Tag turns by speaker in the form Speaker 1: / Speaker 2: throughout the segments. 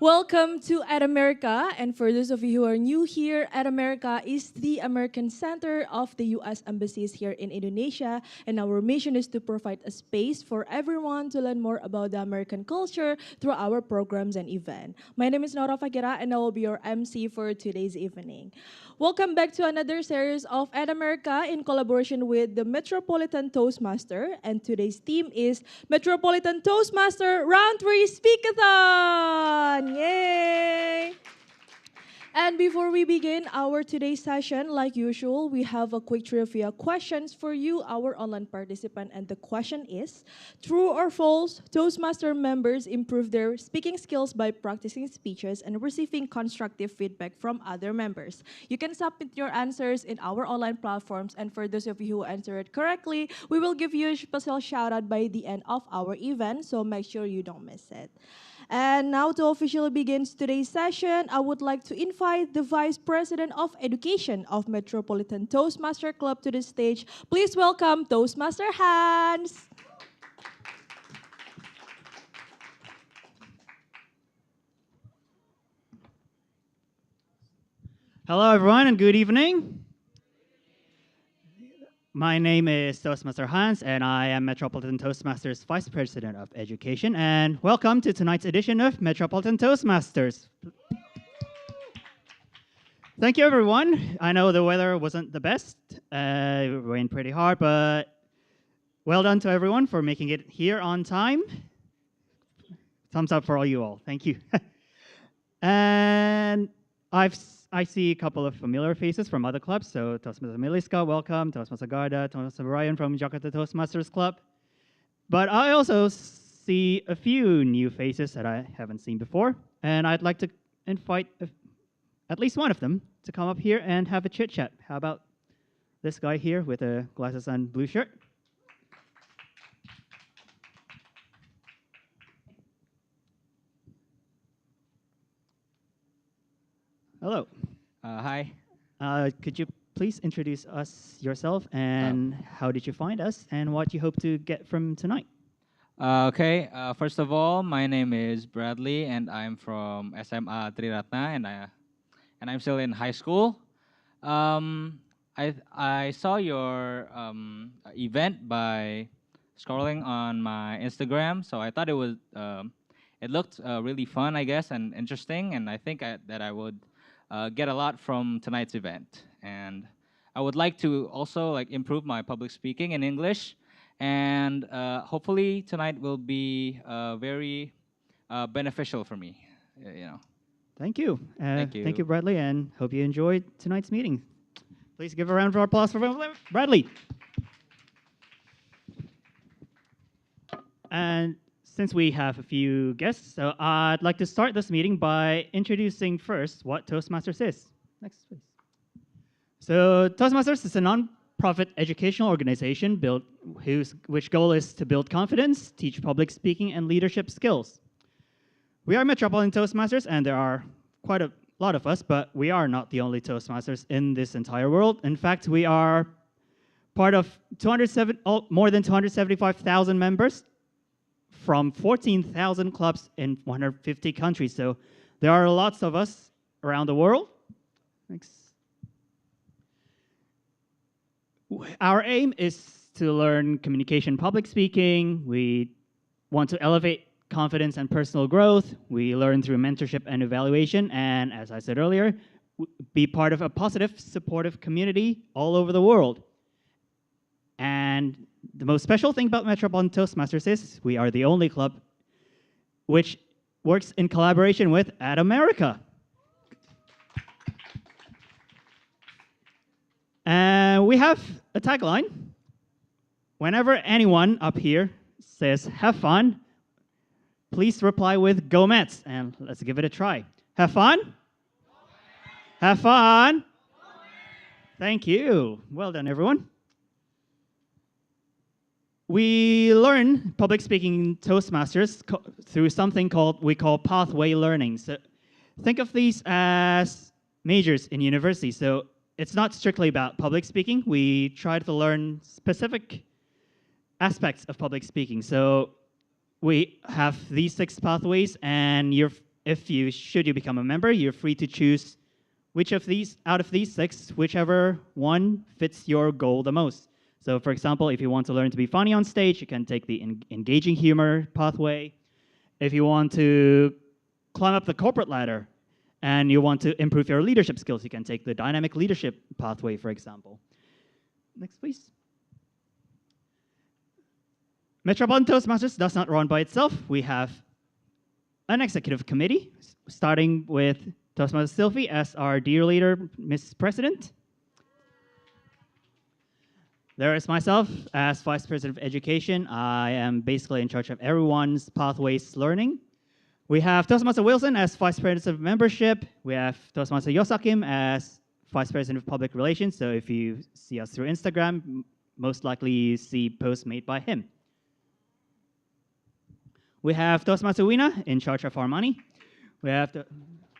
Speaker 1: Welcome to At America, and for those of you who are new here, At America is the American Center of the U.S. Embassies here in Indonesia, and our mission is to provide a space for everyone to learn more about the American culture through our programs and events. My name is Nora Fagira, and I will be your MC for today's evening. Welcome back to another series of At America in collaboration with the Metropolitan Toastmaster, and today's theme is Metropolitan Toastmaster Round 3 Speakathon! Yay! And before we begin our today's session, like usual, we have a quick trivia questions for you, our online participant. And the question is, true or false, Toastmaster members improve their speaking skills by practicing speeches and receiving constructive feedback from other members? You can submit your answers in our online platforms. And for those of you who answer it correctly, we will give you a special shout out by the end of our event. So make sure you don't miss it. And now to officially begin today's session, I would like to invite the Vice President of Education of Metropolitan Toastmaster Club to the stage. Please welcome Toastmaster Hans.
Speaker 2: Hello everyone and good evening. My name is Toastmaster Hans and I am Metropolitan Toastmasters Vice President of Education, and welcome to tonight's edition of Metropolitan Toastmasters. Thank you everyone. I know the weather wasn't the best, it rained pretty hard, but well done to everyone for making it here on time. Thumbs up for all you all, thank you. And I see a couple of familiar faces from other clubs. So Toastmaster Miliska, welcome. Toastmaster Garda, Toastmaster Ryan from Jakarta Toastmasters Club. But I also see a few new faces that I haven't seen before. And I'd like to invite at least one of them to come up here and have a chit chat. How about this guy here with the glasses and blue shirt? Hello.
Speaker 3: Hi.
Speaker 2: Could you please introduce us yourself and how did you find us and what you hope to get from tonight?
Speaker 3: Okay. First of all, my name is Bradley, and I'm from SMA Triratna, and I'm still in high school. I saw your event by scrolling on my Instagram, so I thought it looked really fun, I guess, and interesting, and I think that I would get a lot from tonight's event. And I would like to also improve my public speaking in English, and hopefully tonight will be very beneficial for me.
Speaker 2: Thank you.
Speaker 3: Thank you.
Speaker 2: Thank you, Bradley, and hope you enjoyed tonight's meeting. Please give a round of applause for Bradley. And since we have a few guests, so I'd like to start this meeting by introducing first what Toastmasters is. Next, please. So Toastmasters is a non-profit educational organization which goal is to build confidence, teach public speaking and leadership skills. We are Metropolitan Toastmasters, and there are quite a lot of us, but we are not the only Toastmasters in this entire world. In fact, we are part of more than 275,000 members from 14,000 clubs in 150 countries. So there are lots of us around the world. Thanks. Our aim is to learn communication, public speaking. We want to elevate confidence and personal growth. We learn through mentorship and evaluation. And as I said earlier, be part of a positive, supportive community all over the world. And the most special thing about Metropolitan Toastmasters is we are the only club which works in collaboration with At America. And we have a tagline. Whenever anyone up here says, have fun, please reply with Go Mets. And let's give it a try. Have fun? Go Mets. Have fun? Go Mets. Thank you. Well done, everyone. We learn public speaking in Toastmasters through something we call pathway learning. So think of these as majors in university. So it's not strictly about public speaking. We try to learn specific aspects of public speaking. So we have these 6 pathways, and your should you become a member, you're free to choose which of these, out of these 6, whichever one fits your goal the most. So for example, if you want to learn to be funny on stage, you can take the engaging humor pathway. If you want to climb up the corporate ladder and you want to improve your leadership skills, you can take the dynamic leadership pathway, for example. Next, please. Metropolitan Toastmasters does not run by itself. We have an executive committee, starting with Toastmaster Sylvie as our dear leader, Miss President. There is myself as Vice President of Education. I am basically in charge of everyone's pathways learning. We have Toastmaster Wilson as Vice President of Membership. We have Toastmaster Yosakim as Vice President of Public Relations. So if you see us through Instagram, most likely you see posts made by him. We have Toastmaster Wina in charge of our money. We have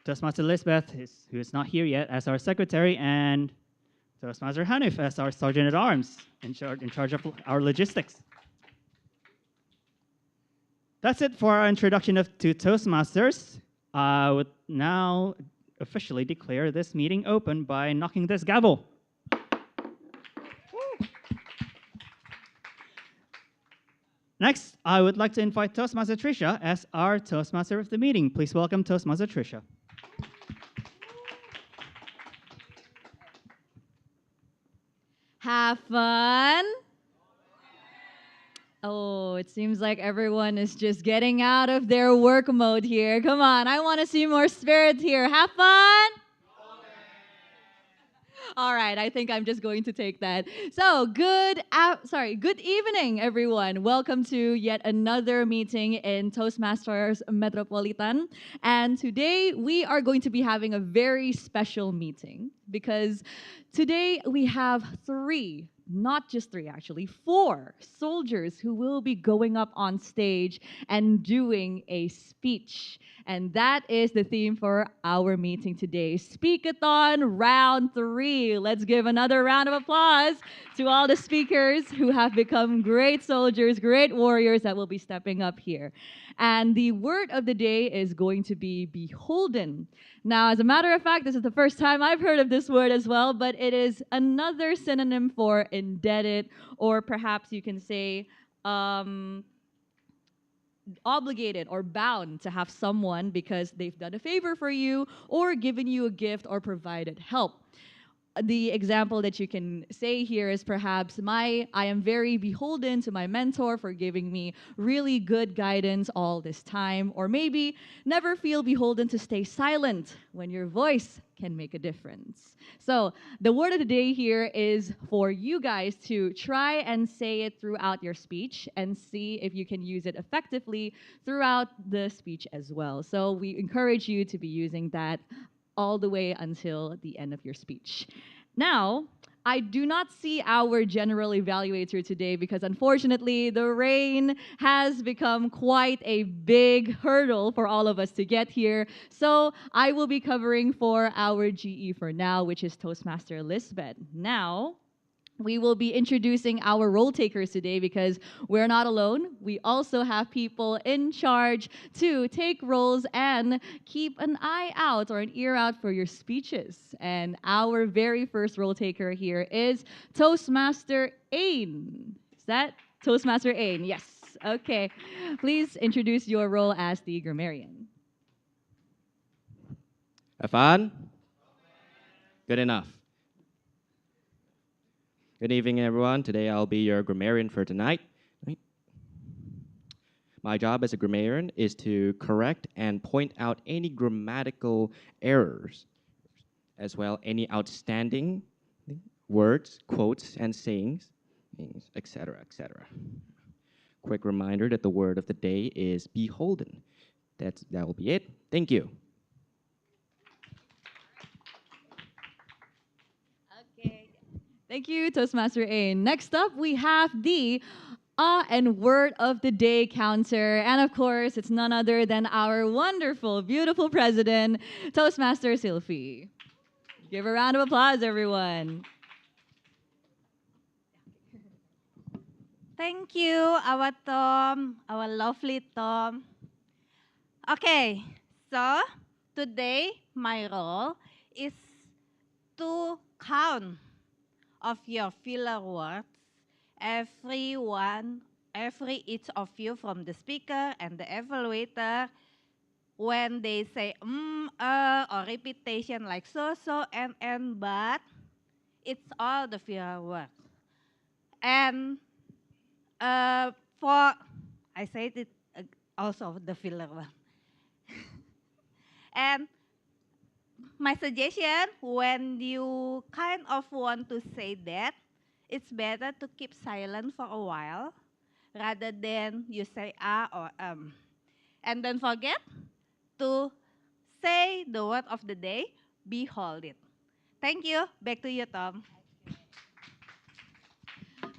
Speaker 2: Toastmaster Lisbeth, who is not here yet, as our secretary, and Toastmaster Hanif as our Sergeant at Arms, in charge of our logistics. That's it for our introduction to Toastmasters. I would now officially declare this meeting open by knocking this gavel. Next, I would like to invite Toastmaster Trisha as our Toastmaster of the meeting. Please welcome Toastmaster Trisha.
Speaker 4: Have fun. Oh, it seems like everyone is just getting out of their work mode here. Come on, I want to see more spirit here. Have fun. All right, I think I'm just going to take that. So, good evening, everyone. Welcome to yet another meeting in Toastmasters Metropolitan. And today we are going to be having a very special meeting because today we have 3, not just 3 actually, 4 soldiers who will be going up on stage and doing a speech. And that is the theme for our meeting today. Speakathon round 3. Let's give another round of applause to all the speakers who have become great soldiers, great warriors that will be stepping up here. And the word of the day is going to be beholden. Now, as a matter of fact, this is the first time I've heard of this word as well, but it is another synonym for indebted, or perhaps you can say obligated or bound to have someone because they've done a favor for you or given you a gift or provided help. The example that you can say here is perhaps I am very beholden to my mentor for giving me really good guidance all this time, or maybe never feel beholden to stay silent when your voice can make a difference. So the word of the day here is for you guys to try and say it throughout your speech and see if you can use it effectively throughout the speech as well. So we encourage you to be using that all the way until the end of your speech. Now, I do not see our general evaluator today because unfortunately the rain has become quite a big hurdle for all of us to get here. So I will be covering for our GE for now, which is Toastmaster Lisbeth. Now, we will be introducing our role takers today because we're not alone. We also have people in charge to take roles and keep an eye out or an ear out for your speeches. And our very first role taker here is Toastmaster Ain. Is that Toastmaster Ain? Yes. Okay. Please introduce your role as the grammarian.
Speaker 5: Have fun? Good enough. Good evening, everyone. Today I'll be your grammarian for tonight. My job as a grammarian is to correct and point out any grammatical errors, as well any outstanding words, quotes, and sayings, etc., etc. Quick reminder that the word of the day is beholden. That will be it. Thank you.
Speaker 4: Thank you, Toastmaster Ain. Next up, we have the and word of the day counter. And of course, it's none other than our wonderful, beautiful president, Toastmaster Sylvie. Give a round of applause, everyone.
Speaker 6: Thank you, our Tom, our lovely Tom. Okay, So today my role is to count of your filler words, each of you from the speaker and the evaluator, when they say or repetition like so and but, it's all the filler words. And for I said it also the filler one. And my suggestion, when you kind of want to say that, it's better to keep silent for a while rather than you say or And don't forget to say the word of the day, behold it. Thank you. Back to you, Tom.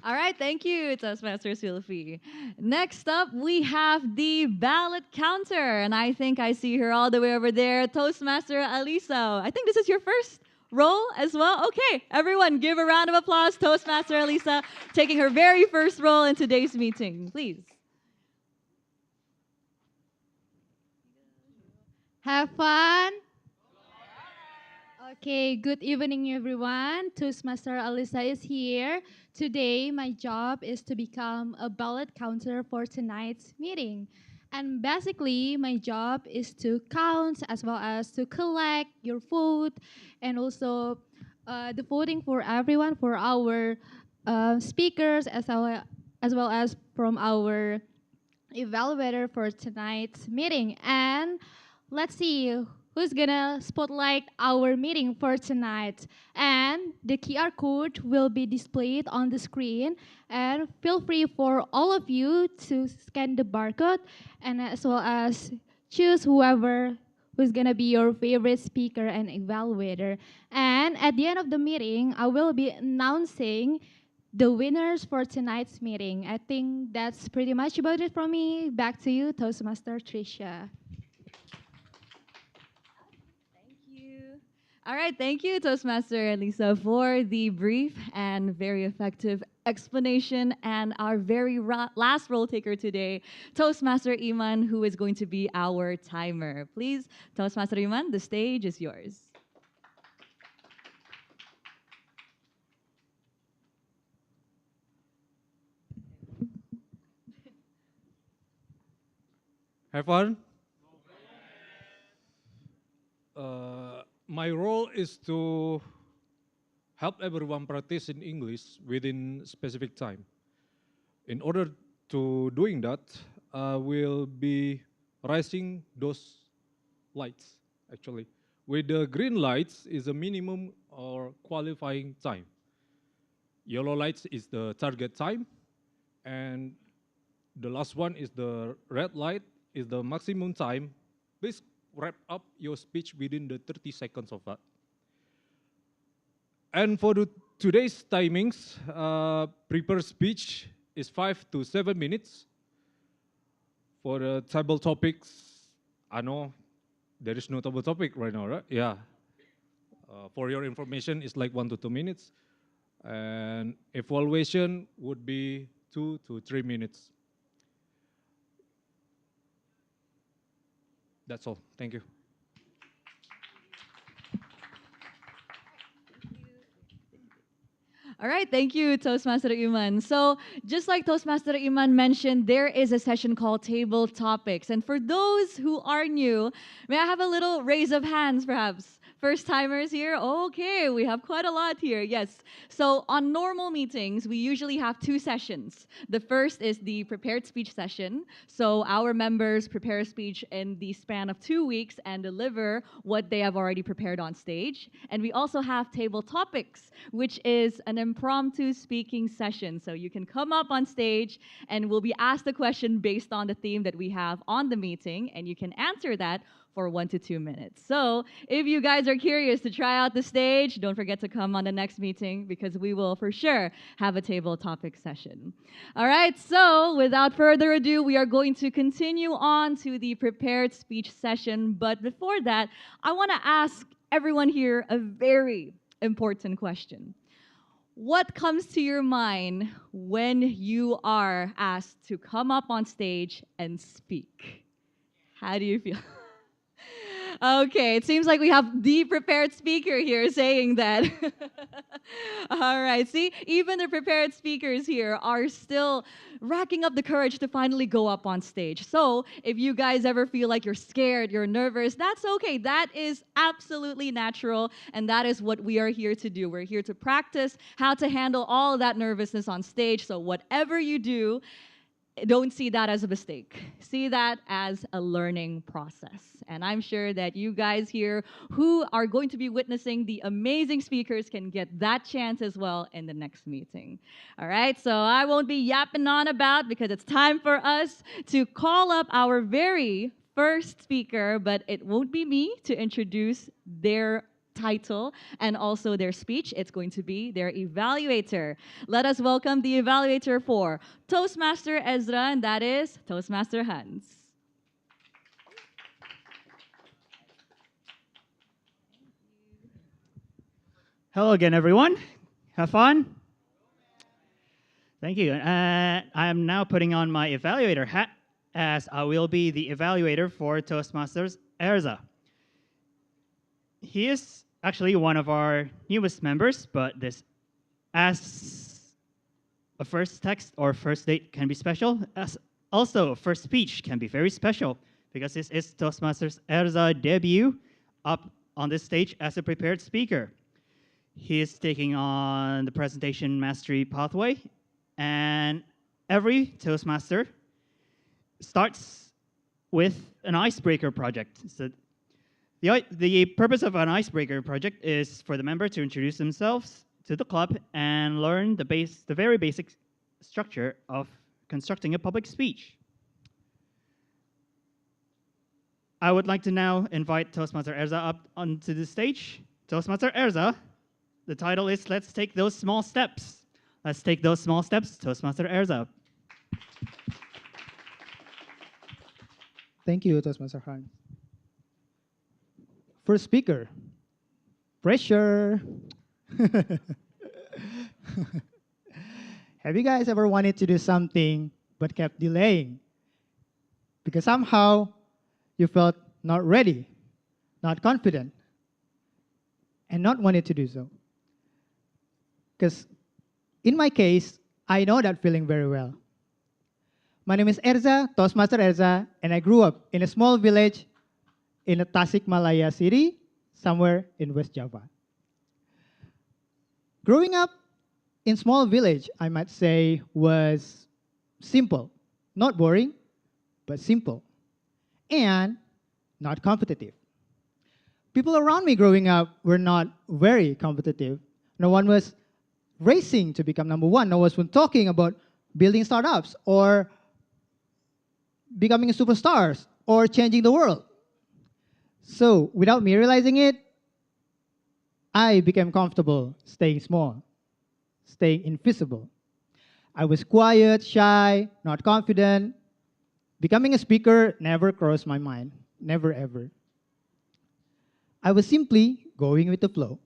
Speaker 4: All right, thank you, Toastmaster Sylvie. Next up, we have the ballot counter, and I think I see her all the way over there, Toastmaster Alisa. I think this is your first role as well. Okay, everyone, give a round of applause. Toastmaster Alisa taking her very first role in today's meeting, please.
Speaker 7: Have fun. Okay, good evening, everyone. Toastmaster Alyssa is here. Today, my job is to become a ballot counter for tonight's meeting. And basically, my job is to count as well as to collect your vote and also the voting for everyone, for our speakers, as well as from our evaluator for tonight's meeting. And let's see who's gonna spotlight our meeting for tonight. And the QR code will be displayed on the screen. And feel free for all of you to scan the barcode and as well as choose whoever who's gonna be your favorite speaker and evaluator. And at the end of the meeting, I will be announcing the winners for tonight's meeting. I think that's pretty much about it from me. Back to you, Toastmaster Tricia.
Speaker 4: All right, thank you, Toastmaster Lisa, for the brief and very effective explanation. And our very last role taker today, Toastmaster Iman, who is going to be our timer. Please, Toastmaster Iman, the stage is yours.
Speaker 8: Have fun. My role is to help everyone practice in English within specific time. In order to doing that, I will be raising those lights, actually. With the green lights is a minimum or qualifying time. Yellow lights is the target time, and the last one is the red light is the maximum time. Please wrap up your speech within the 30 seconds of that. And for today's timings, prepare speech is 5 to 7 minutes. For the table topics, I know there is no table topic right now, right? Yeah. For your information, it's like 1 to 2 minutes. And evaluation would be 2 to 3 minutes. That's all. Thank you.
Speaker 4: All right, thank you, Toastmaster Iman. So, just like Toastmaster Iman mentioned, there is a session called Table Topics. And for those who are new, may I have a little raise of hands, perhaps? First timers here? Okay, we have quite a lot here. Yes. So on normal meetings, we usually have two sessions. The first is the prepared speech session. So our members prepare a speech in the span of 2 weeks and deliver what they have already prepared on stage. And we also have table topics, which is an impromptu speaking session. So you can come up on stage and we'll be asked a question based on the theme that we have on the meeting, and you can answer that for 1 to 2 minutes. So if you guys are curious to try out the stage, don't forget to come on the next meeting because we will for sure have a table topic session. All right, so without further ado, we are going to continue on to the prepared speech session. But before that, I want to ask everyone here a very important question. What comes to your mind when you are asked to come up on stage and speak? How do you feel? Okay, it seems like we have the prepared speaker here saying that. All right, see, even the prepared speakers here are still racking up the courage to finally go up on stage. So, if you guys ever feel like you're scared, you're nervous, that's okay. That is absolutely natural, and that is what we are here to do. We're here to practice how to handle all of that nervousness on stage. So, whatever you do, don't see that as a mistake. See that as a learning process. And I'm sure that you guys here who are going to be witnessing the amazing speakers can get that chance as well in the next meeting. All right, so I won't be yapping on about because it's time for us to call up our very first speaker, but it won't be me to introduce their title and also their speech. It's going to be their evaluator. Let us welcome the evaluator for Toastmaster Ezra, and that is Toastmaster Hans.
Speaker 2: Hello again, everyone. Have fun? Thank you. I am now putting on my evaluator hat as I will be the evaluator for Toastmasters Erza. He is actually one of our newest members, but this, as a first text or first date can be special, as also a first speech can be very special because this is Toastmasters Erza debut up on this stage as a prepared speaker. He is taking on the presentation mastery pathway, and every Toastmaster starts with an icebreaker project. So the purpose of an icebreaker project is for the member to introduce themselves to the club and learn the very basic structure of constructing a public speech. I would like to now invite Toastmaster Erza up onto the stage. Toastmaster Erza, the title is Let's Take Those Small Steps. Let's take those small steps, Toastmaster Erza.
Speaker 9: Thank you, Toastmaster Hans. First speaker, pressure. Have you guys ever wanted to do something but kept delaying? Because somehow you felt not ready, not confident, and not wanted to do so. Because in my case, I know that feeling very well. My name is Erza, Toastmaster Erza, and I grew up in a small village in a Tasikmalaya city, somewhere in West Java. Growing up in small village, I might say, was simple. Not boring, but simple. And not competitive. People around me growing up were not very competitive. No one was racing to become number one. No one was talking about building startups or becoming superstars or changing the world. So without me realizing it, I became comfortable staying small, staying invisible. I was quiet, shy, not confident. Becoming a speaker never crossed my mind, never ever. I was simply going with the flow.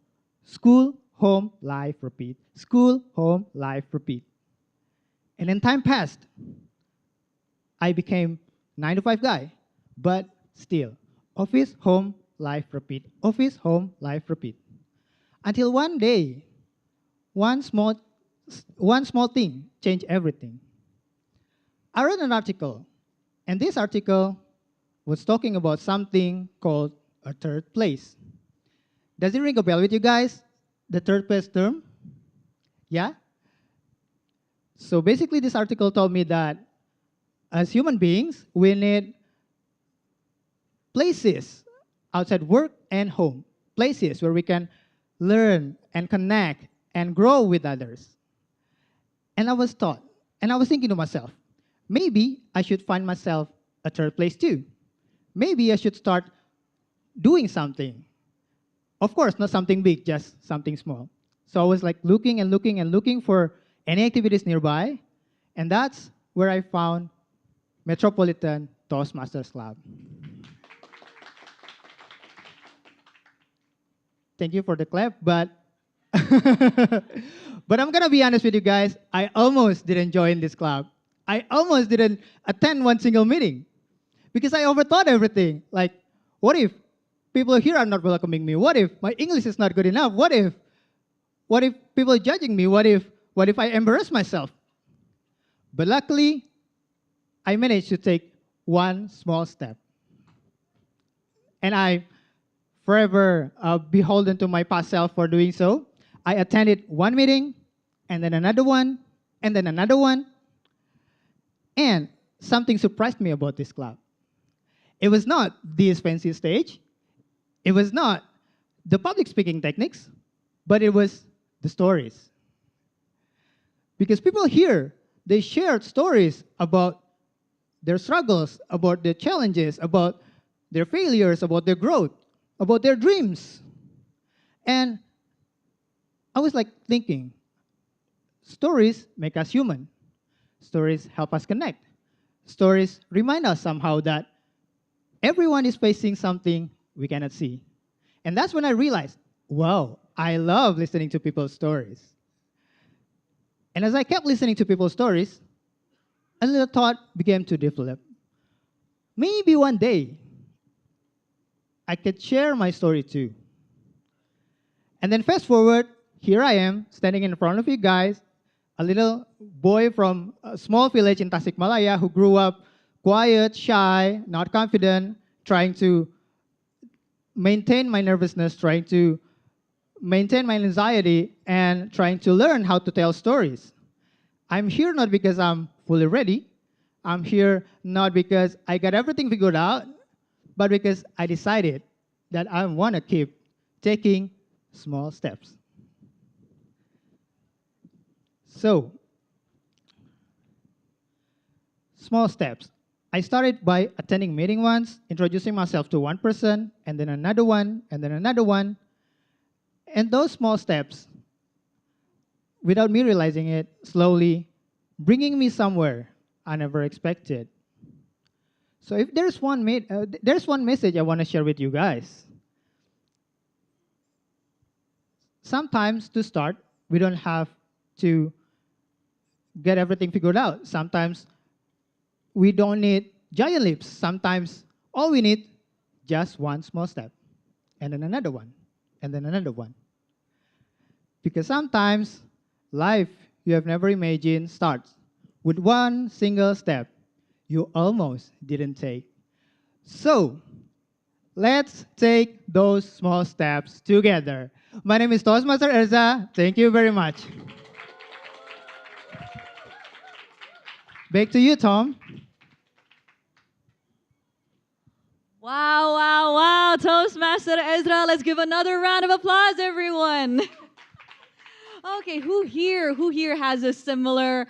Speaker 9: School, home, life, repeat. School, home, life, repeat. And then time passed. I became 9-to-5 guy, but still, office, home, life, repeat. Office, home, life, repeat. Until one day, one small thing changed everything. I read an article, and this article was talking about something called a third place. Does it ring a bell with you guys? The third place term? Yeah? So basically, this article told me that as human beings, we need places outside work and home. Places where we can learn and connect and grow with others. And I was thinking to myself, maybe I should find myself a third place too. Maybe I should start doing something. Of course, not something big, just something small. So I was like looking and looking and looking for any activities nearby, and that's where I found Metropolitan Toastmasters Club. Thank you for the clap, but but I'm gonna be honest with you guys, I almost didn't join this club. I almost didn't attend one single meeting because I overthought everything. Like, what if people here are not welcoming me? What if my English is not good enough? What if people are judging me? What if I embarrass myself? But luckily, I managed to take one small step. And I forever beholden to my past self for doing so. I attended one meeting, and then another one, and then another one. And something surprised me about this club. It was not this fancy stage. It was not the public speaking techniques, but it was the stories. Because people here, they shared stories about their struggles, about their challenges, about their failures, about their growth, about their dreams. And I was like thinking, stories make us human. Stories help us connect. Stories remind us somehow that everyone is facing something we cannot see. And that's when I realized, wow, I love listening to people's stories. And as I kept listening to people's stories, a little thought began to develop. Maybe one day, I could share my story too. And then fast forward, here I am, standing in front of you guys, a little boy from a small village in Tasikmalaya who grew up quiet, shy, not confident, trying to maintain my nervousness, trying to maintain my anxiety, and trying to learn how to tell stories. I'm here not because I'm fully ready. I'm here not because I got everything figured out, but because I decided that I want to keep taking small steps. So, small steps. I started by attending meeting once, introducing myself to one person, and then another one, and then another one. And those small steps, without me realizing it, slowly bringing me somewhere I never expected. So if there's one message I want to share with you guys. Sometimes to start, we don't have to get everything figured out. Sometimes we don't need giant leaps. Sometimes all we need just one small step, and then another one, and then another one. Because sometimes life you have never imagined starts with one single step you almost didn't take. So, let's take those small steps together. My name is Toastmaster Erza. Thank you very much. Back to you, Tom.
Speaker 4: Wow, wow, wow. Toastmaster Ezra, let's give another round of applause, everyone. Okay, who here has a similar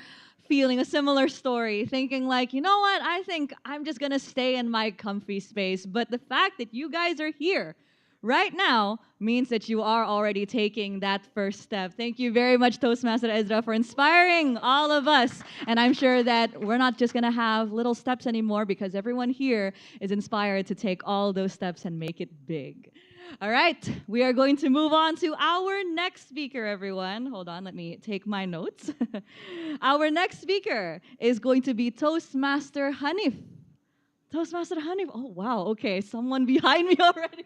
Speaker 4: feeling, a similar story, thinking like, you know what, I think I'm just gonna stay in my comfy space. But the fact that you guys are here right now means that you are already taking that first step. Thank you very much, Toastmaster Ezra, for inspiring all of us. And I'm sure that we're not just gonna have little steps anymore because everyone here is inspired to take all those steps and make it big. All right, we are going to move on to our next speaker, everyone. Hold on, let me take my notes. Our next speaker is going to be Toastmaster Hanif. Toastmaster Hanif. Oh, wow. Okay, someone behind me already.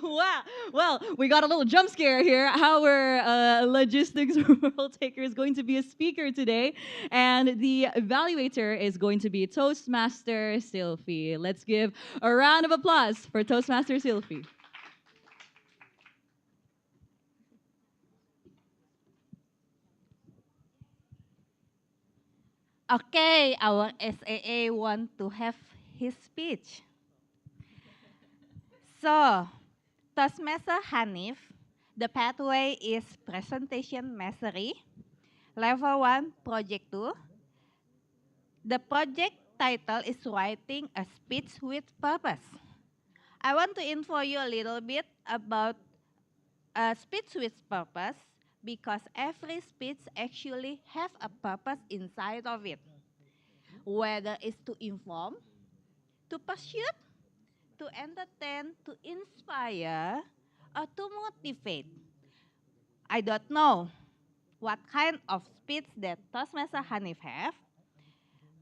Speaker 4: Wow. Well, we got a little jump scare here. Our logistics role taker is going to be a speaker today, and the evaluator is going to be Toastmaster Silfi. Let's give a round of applause for Toastmaster Silfi.
Speaker 6: Okay, our SAA want to have his speech. So, Toastmaster Hanif, the pathway is presentation mastery, level 1, project 2. The project title is writing a speech with purpose. I want to inform you a little bit about a speech with purpose because every speech actually have a purpose inside of it. Whether it's to inform, to pursue, to entertain, to inspire, or to motivate. I don't know what kind of speech that Toastmaster Hanif have,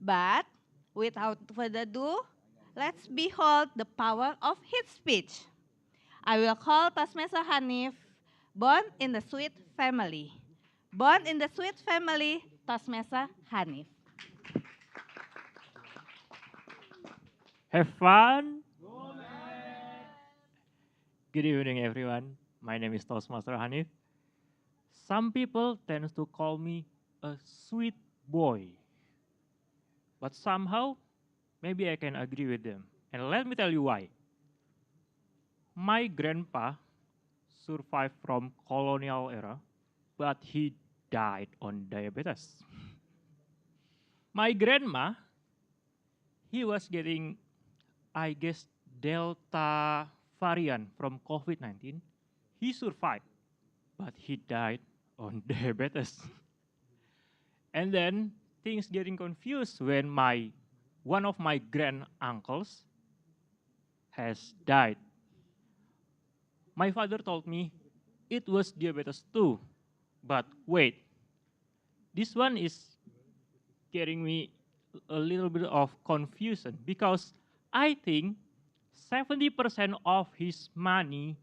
Speaker 6: but without further ado, let's behold the power of his speech. I will call Toastmaster Hanif, born in the sweet family. Born in the sweet family, Toastmaster Hanif.
Speaker 10: Have fun. Good evening, everyone. My name is Toastmaster Hanif. Some people tend to call me a sweet boy. But somehow, maybe I can agree with them. And let me tell you why. My grandpa survived from colonial era, but he died on diabetes. My grandma, he was getting, I guess, Delta variant from COVID-19. He survived, but he died on diabetes. And then things getting confused when one of my grand uncles has died. My father told me it was diabetes too. But wait, this one is getting me a little bit of confusion because I think 70% of his money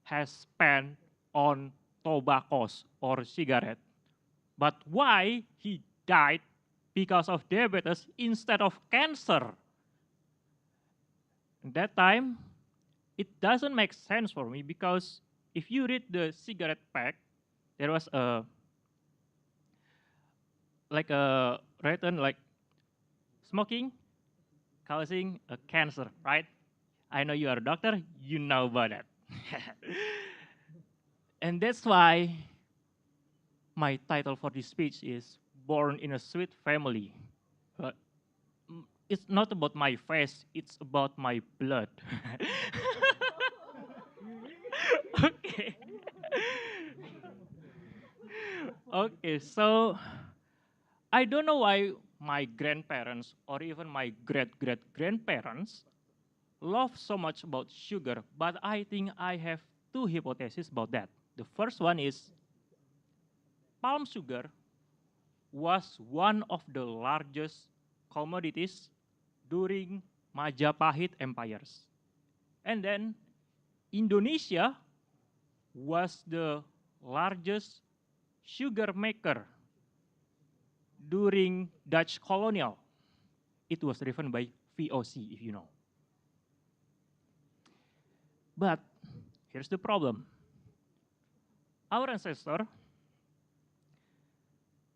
Speaker 10: has spent on tobaccos or cigarette. But why he died because of diabetes instead of cancer? At that time, it doesn't make sense for me because if you read the cigarette pack, there was a written like smoking causing a cancer, right? I know you are a doctor, you know about that. And that's why my title for this speech is Born in a Sweet Family. Uh, it's not about my face, it's about my blood. Okay. Okay, so I don't know why my grandparents or even my great-great-grandparents love so much about sugar, but I think I have two hypotheses about that. The first one is palm sugar was one of the largest commodities during Majapahit empires. And then Indonesia was the largest sugar maker during Dutch colonial. It was driven by VOC, if you know. But here's the problem. Our ancestor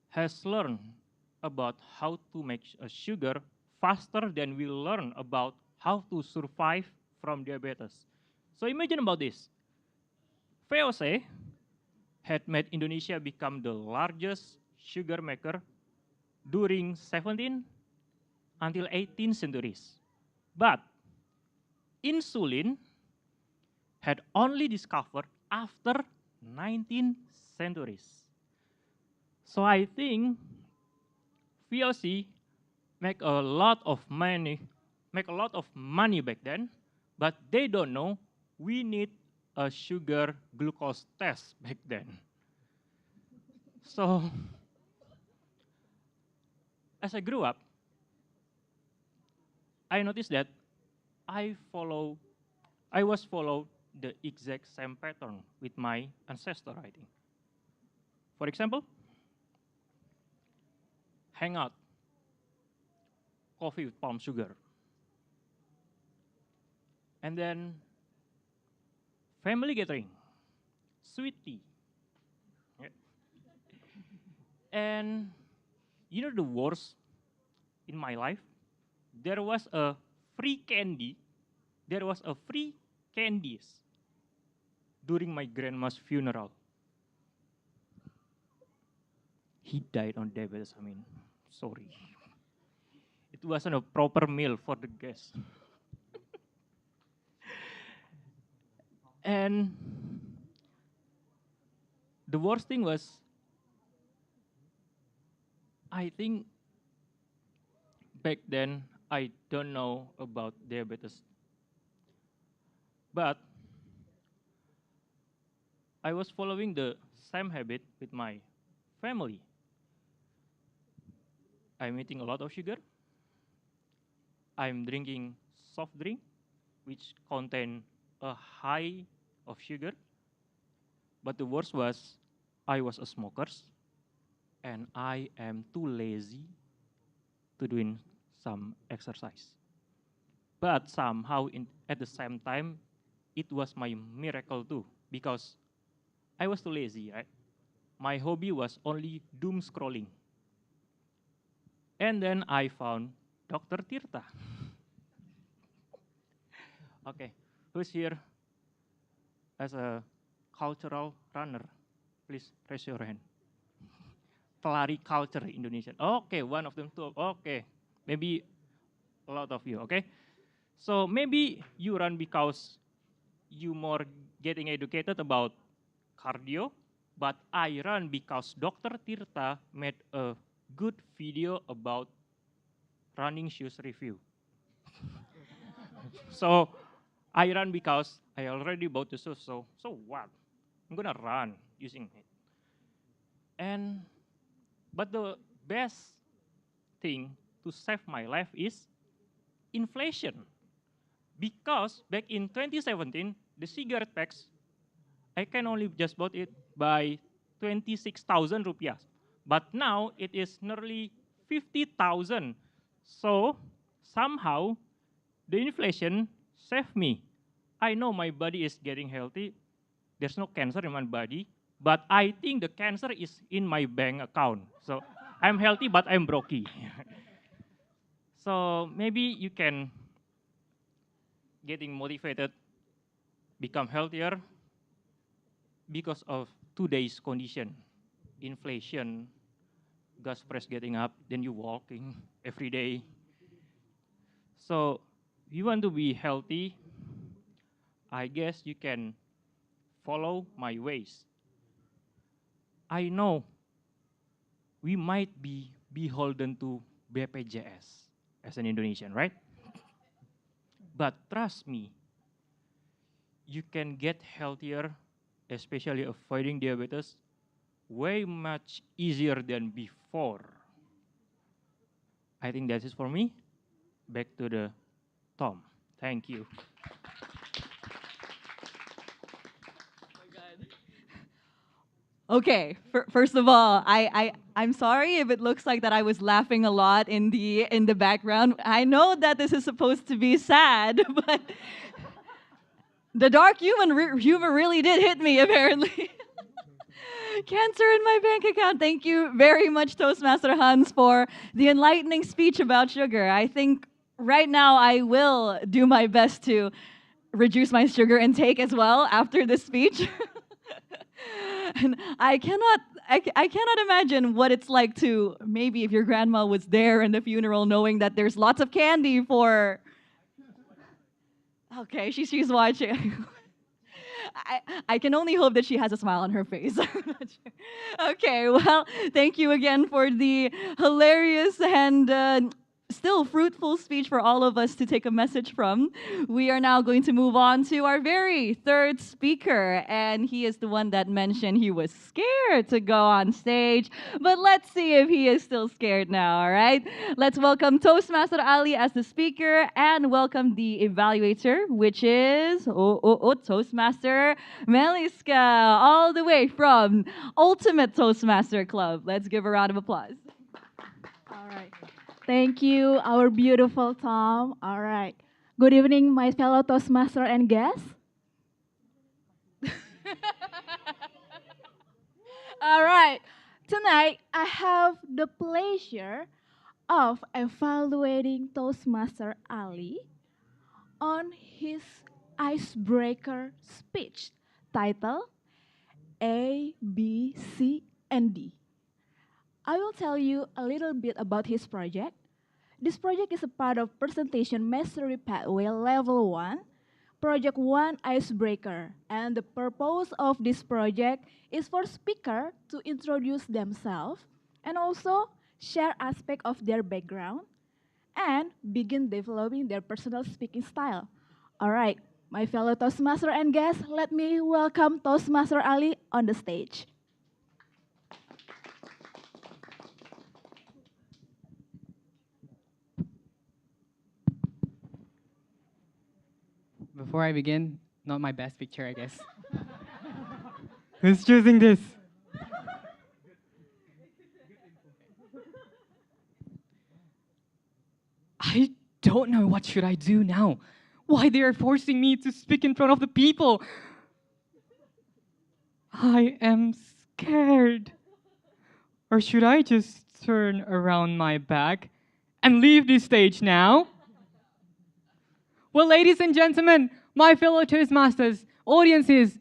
Speaker 10: has learned about how to make sugar faster than we learn about how to survive from diabetes. So imagine about this. VOC had made Indonesia become the largest sugar maker during 17th until 18th centuries. But insulin had only discovered after 19th centuries. So I think VOC make a lot of money back then, but they don't know we need a sugar glucose test back then. So as I grew up, I noticed that I was follow the exact same pattern with my ancestor, I think. For example, hang out, coffee with palm sugar. And then family gathering, sweet tea. Yeah. And you know the worst in my life? There was a free candy. There was a free candies during my grandma's funeral. He died on diabetes, I mean, sorry. It wasn't a proper meal for the guests. And the worst thing was, I think back then I don't know about diabetes. But I was following the same habit with my family. I'm eating a lot of sugar. I'm drinking soft drink, which contain a high of sugar. But the worst was I was a smoker and I am too lazy to doing some exercise. But somehow at the same time, it was my miracle too because I was too lazy, right? My hobby was only doom scrolling. And then I found Dr. Tirta. Okay, who's here as a cultural runner? Please raise your hand. Pelari culture Indonesian. Okay, one of them too. Okay, maybe a lot of you. Okay, so maybe you run because you more getting educated about cardio, but I run because Dr. Tirta made a good video about running shoes review. So I run because I already bought the shoes. So what? I'm gonna run using it. And but the best thing to save my life is inflation. Because back in 2017, the cigarette packs, I can only just bought it by 26,000 rupiah. But now it is nearly 50,000. So somehow the inflation saved me. I know my body is getting healthy. There's no cancer in my body, but I think the cancer is in my bank account. So I'm healthy, but I'm brokey. So maybe you can getting motivated, become healthier because of today's condition, inflation, gas price getting up, then you walking every day. So you want to be healthy, I guess you can follow my ways. I know we might be beholden to BPJS as an Indonesian, right? But trust me, you can get healthier, especially avoiding diabetes, way much easier than before. I think that is for me. Back to the Tom. Thank you.
Speaker 4: Okay, first of all, I'm sorry if it looks like that I was laughing a lot in the background. I know that this is supposed to be sad, but the dark humor really did hit me apparently. Cancer in my bank account. Thank you very much, Toastmaster Hans, for the enlightening speech about sugar. I think right now I will do my best to reduce my sugar intake as well after this speech. And I cannot imagine what it's like to maybe if your grandma was there in the funeral knowing that there's lots of candy for. Okay, she's watching. I can only hope that she has a smile on her face. I'm not sure. Okay, well, thank you again for the hilarious and still fruitful speech for all of us to take a message from. We are now going to move on to our very third speaker, and he is the one that mentioned he was scared to go on stage, but let's see if he is still scared now, all right? Let's welcome Toastmaster Ali as the speaker and welcome the evaluator, which is Toastmaster Meliska, all the way from Ultimate Toastmaster Club. Let's give a round of applause.
Speaker 11: All right. Thank you, our beautiful Tom. All right. Good evening, my fellow Toastmaster and guests. All right. Tonight, I have the pleasure of evaluating Toastmaster Ali on his icebreaker speech titled A, B, C, and D. I will tell you a little bit about his project. This project is a part of Presentation Mastery Pathway Level 1, Project 1 Icebreaker. And the purpose of this project is for speaker to introduce themselves and also share aspect of their background and begin developing their personal speaking style. All right, my fellow Toastmaster and guests, let me welcome Toastmaster Ali on the stage.
Speaker 12: Before I begin, Not my best picture, I guess. Who's choosing this? I don't know what should I do now. Why they are forcing me to speak in front of the people? I am scared. Or should I just turn around my back and leave this stage now? Well, ladies and gentlemen, my fellow Toastmasters, audiences,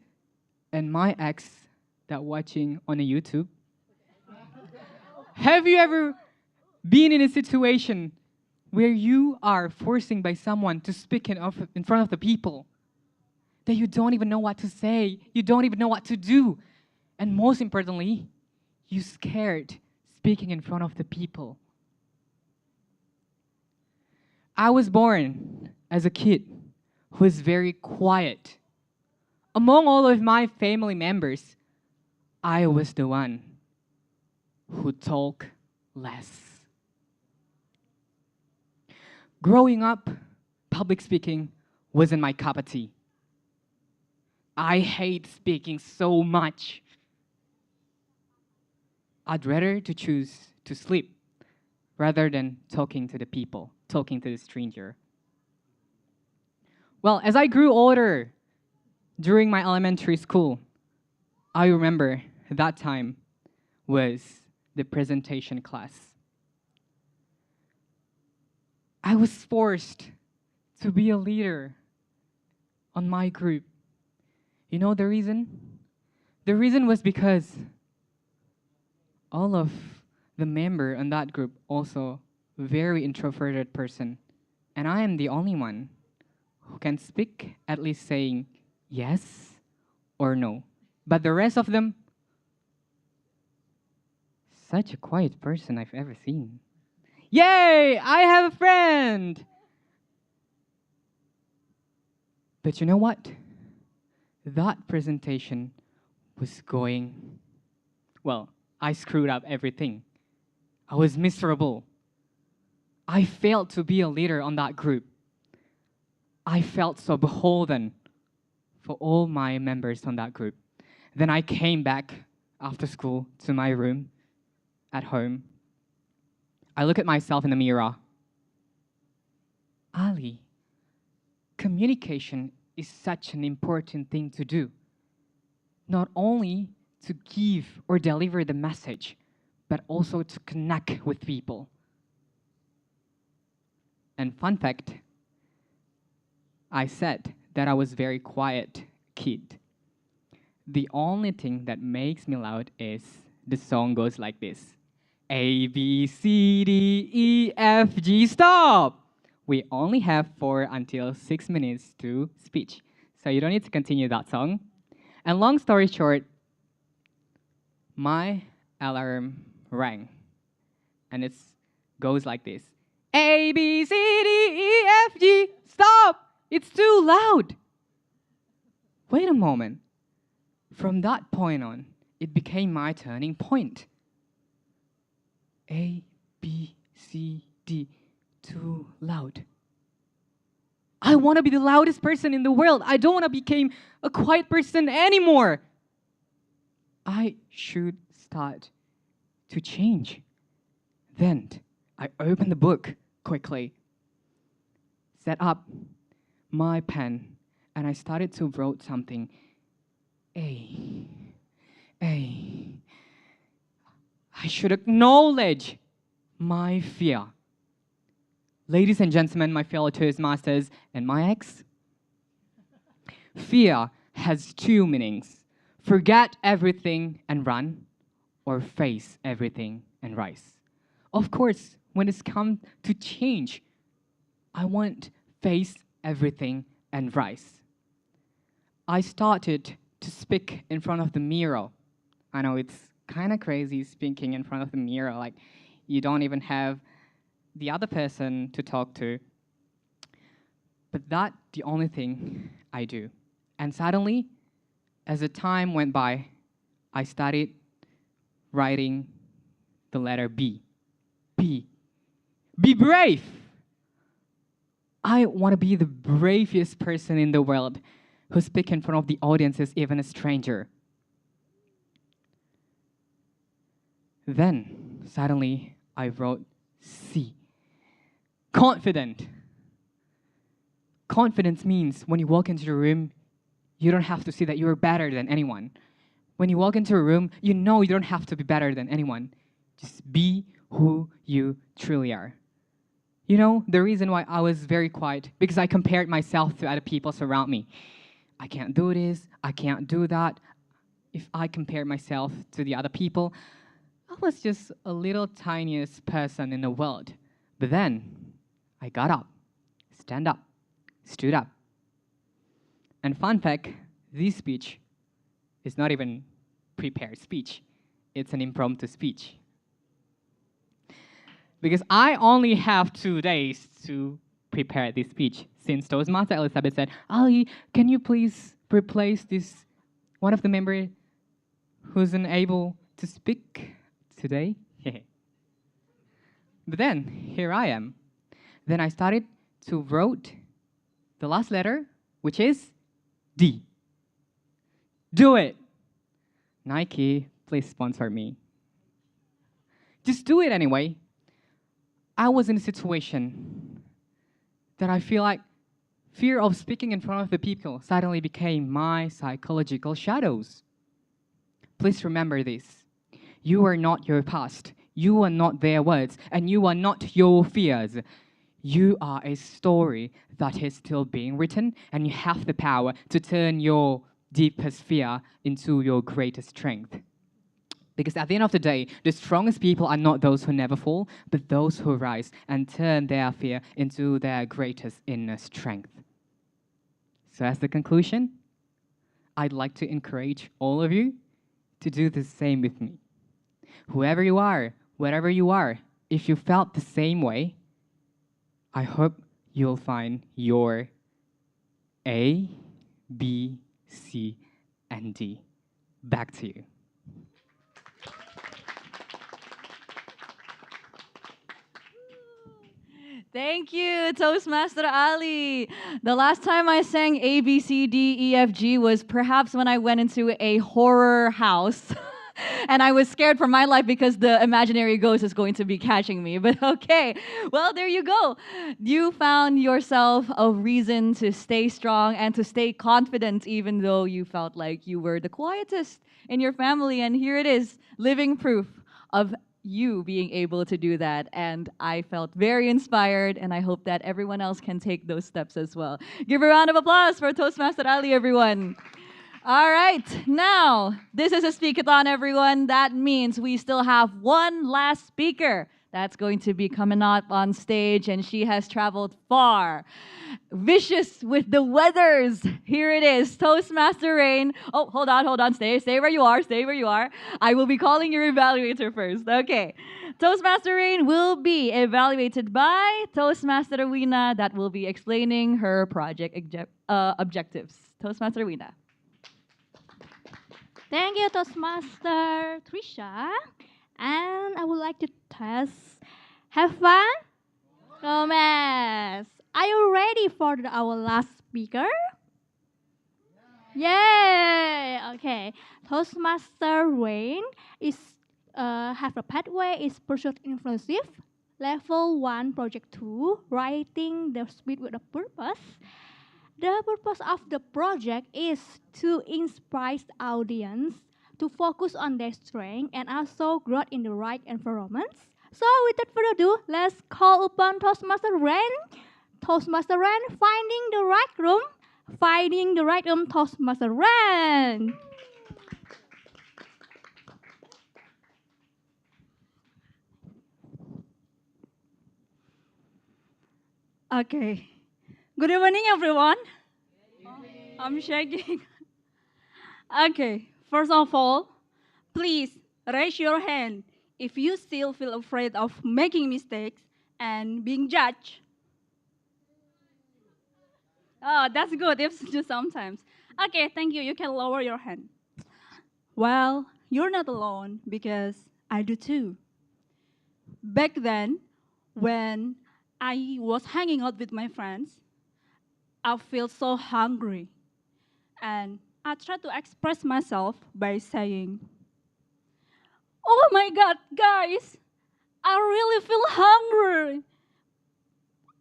Speaker 12: and my ex that watching on a YouTube, have you ever been in a situation where you are forcing by someone to speak in front of the people that you don't even know what to say, you don't even know what to do, and most importantly, you scared speaking in front of the people? I was born as a kid who is very quiet. Among all of my family members, I was the one who talk less. Growing up, public speaking wasn't my cup of tea. I hate speaking so much. I'd rather to choose to sleep rather than talking to the people, talking to the stranger. Well, as I grew older during my elementary school, I remember that time was the presentation class. I was forced to be a leader on my group. You know the reason? The reason was because all of the member in that group also very introverted person, and I am the only one who can speak at least saying yes or no. But the rest of them, such a quiet person I've ever seen. Yay! I have a friend! But you know what? That presentation was going, well, I screwed up everything. I was miserable. I failed to be a leader on that group. I felt so beholden for all my members on that group. Then I came back after school to my room at home. I look at myself in the mirror. Ali, communication is such an important thing to do. Not only to give or deliver the message, but also to connect with people. And fun fact, I said that I was very quiet kid. The only thing that makes me loud is the song goes like this. A, B, C, D, E, F, G, stop! We only have 4 until 6 minutes to speech. So you don't need to continue that song. And long story short, my alarm rang. And it goes like this. A, B, C, D, E, F, G, stop! It's too loud. Wait a moment. From that point on, it became my turning point. A, B, C, D, too loud. I want to be the loudest person in the world. I don't want to become a quiet person anymore. I should start to change. Then I opened the book quickly, set up my pen, and I started to write something. A. I should acknowledge my fear. Ladies and gentlemen, my fellow Toastmasters and my ex, fear has 2 meanings. Forget everything and run, or face everything and rise. Of course, when it's come to change, I want face everything and rise. I started to speak in front of the mirror. I know it's kind of crazy speaking in front of the mirror, like you don't even have the other person to talk to. But that's the only thing I do. And suddenly, as the time went by, I started writing the letter B. B. Be brave! I want to be the bravest person in the world. who speak in front of the audience is even a stranger. Then, suddenly, I wrote C. Confident. Confidence means when you walk into the room, you don't have to see that you're better than anyone. When you walk into a room, you know you don't have to be better than anyone. Just be who you truly are. You know, the reason why I was very quiet, because I compared myself to other people around me. I can't do this, I can't do that. If I compare myself to the other people, I was just a little tiniest person in the world. But then, I got up, stand up, stood up. And fun fact, this speech is not even prepared speech. It's an impromptu speech. Because I only have 2 days to prepare this speech. Since Toastmaster Elizabeth said, Ali, can you please replace this one of the members who's unable to speak today? But then, here I am. Then I started to write the last letter, which is D. Do it. Nike, please sponsor me. Just do it anyway. I was in a situation that I feel like fear of speaking in front of the people suddenly became my psychological shadows. Please remember this. You are not your past. You are not their words. And you are not your fears. You are a story that is still being written, and you have the power to turn your deepest fear into your greatest strength. Because at the end of the day, the strongest people are not those who never fall, but those who rise and turn their fear into their greatest inner strength. So as the conclusion, I'd like to encourage all of you to do the same with me. Whoever you are, wherever you are, if you felt the same way, I hope you'll find your A, B, C, and D. Back to you.
Speaker 4: Thank you, Toastmaster Ali. The last time I sang A, B, C, D, E, F, G was perhaps when I went into a horror house. And I was scared for my life because the imaginary ghost is going to be catching me. But okay, well, there you go. You found yourself a reason to stay strong and to stay confident, even though you felt like you were the quietest in your family. And here it is, living proof of you being able to do that. And I felt very inspired, and I hope that everyone else can take those steps as well. Give a round of applause for Toastmaster Ali, everyone. All right, now, this is a Speakathon, everyone. That means we still have one last speaker that's going to be coming up on stage, and she has traveled far. Vicious with the weathers. Here it is, Toastmaster Rain. Oh, hold on. Stay where you are. I will be calling your evaluator first. Okay. Toastmaster Rain will be evaluated by Toastmaster Wina that will be explaining her project objectives. Toastmaster Wina.
Speaker 13: Thank you, Toastmaster Trisha. And I would like to test. Have fun? Gomez. Are you ready for our last speaker? Yay! Okay. Toastmaster Rain is have a pathway is pursuit inclusive. Level 1, Project 2, writing the speech with a purpose. The purpose of the project is to inspire the audience to focus on their strength and also growth in the right environments. So without further ado, let's call upon Toastmaster Rain. Toastmaster Rain, finding the right room. Finding the right room, Toastmaster Rain.
Speaker 14: Okay. Good evening, everyone. I'm shaking. Okay, first of all, please raise your hand if you still feel afraid of making mistakes and being judged. Oh, that's good if just sometimes. Okay, thank you. You can lower your hand. Well, you're not alone because I do too. Back then, when I was hanging out with my friends, I feel so hungry. And I tried to express myself by saying, "Oh my God, guys, I really feel hungry.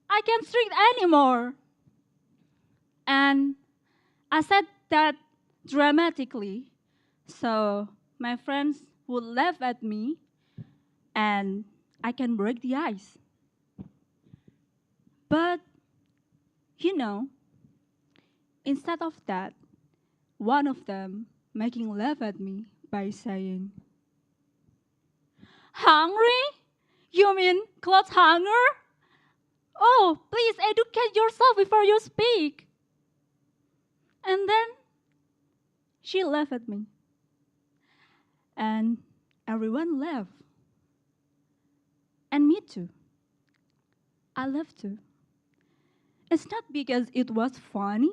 Speaker 14: I can't drink anymore." And I said that dramatically, so my friends would laugh at me and I can break the ice. But, you know, instead of that, one of them making laugh at me by saying, "Hungry? You mean clothes hunger? Oh, please educate yourself before you speak." And then she laughed at me. And everyone laughed. And me too. I laughed too. It's not because it was funny,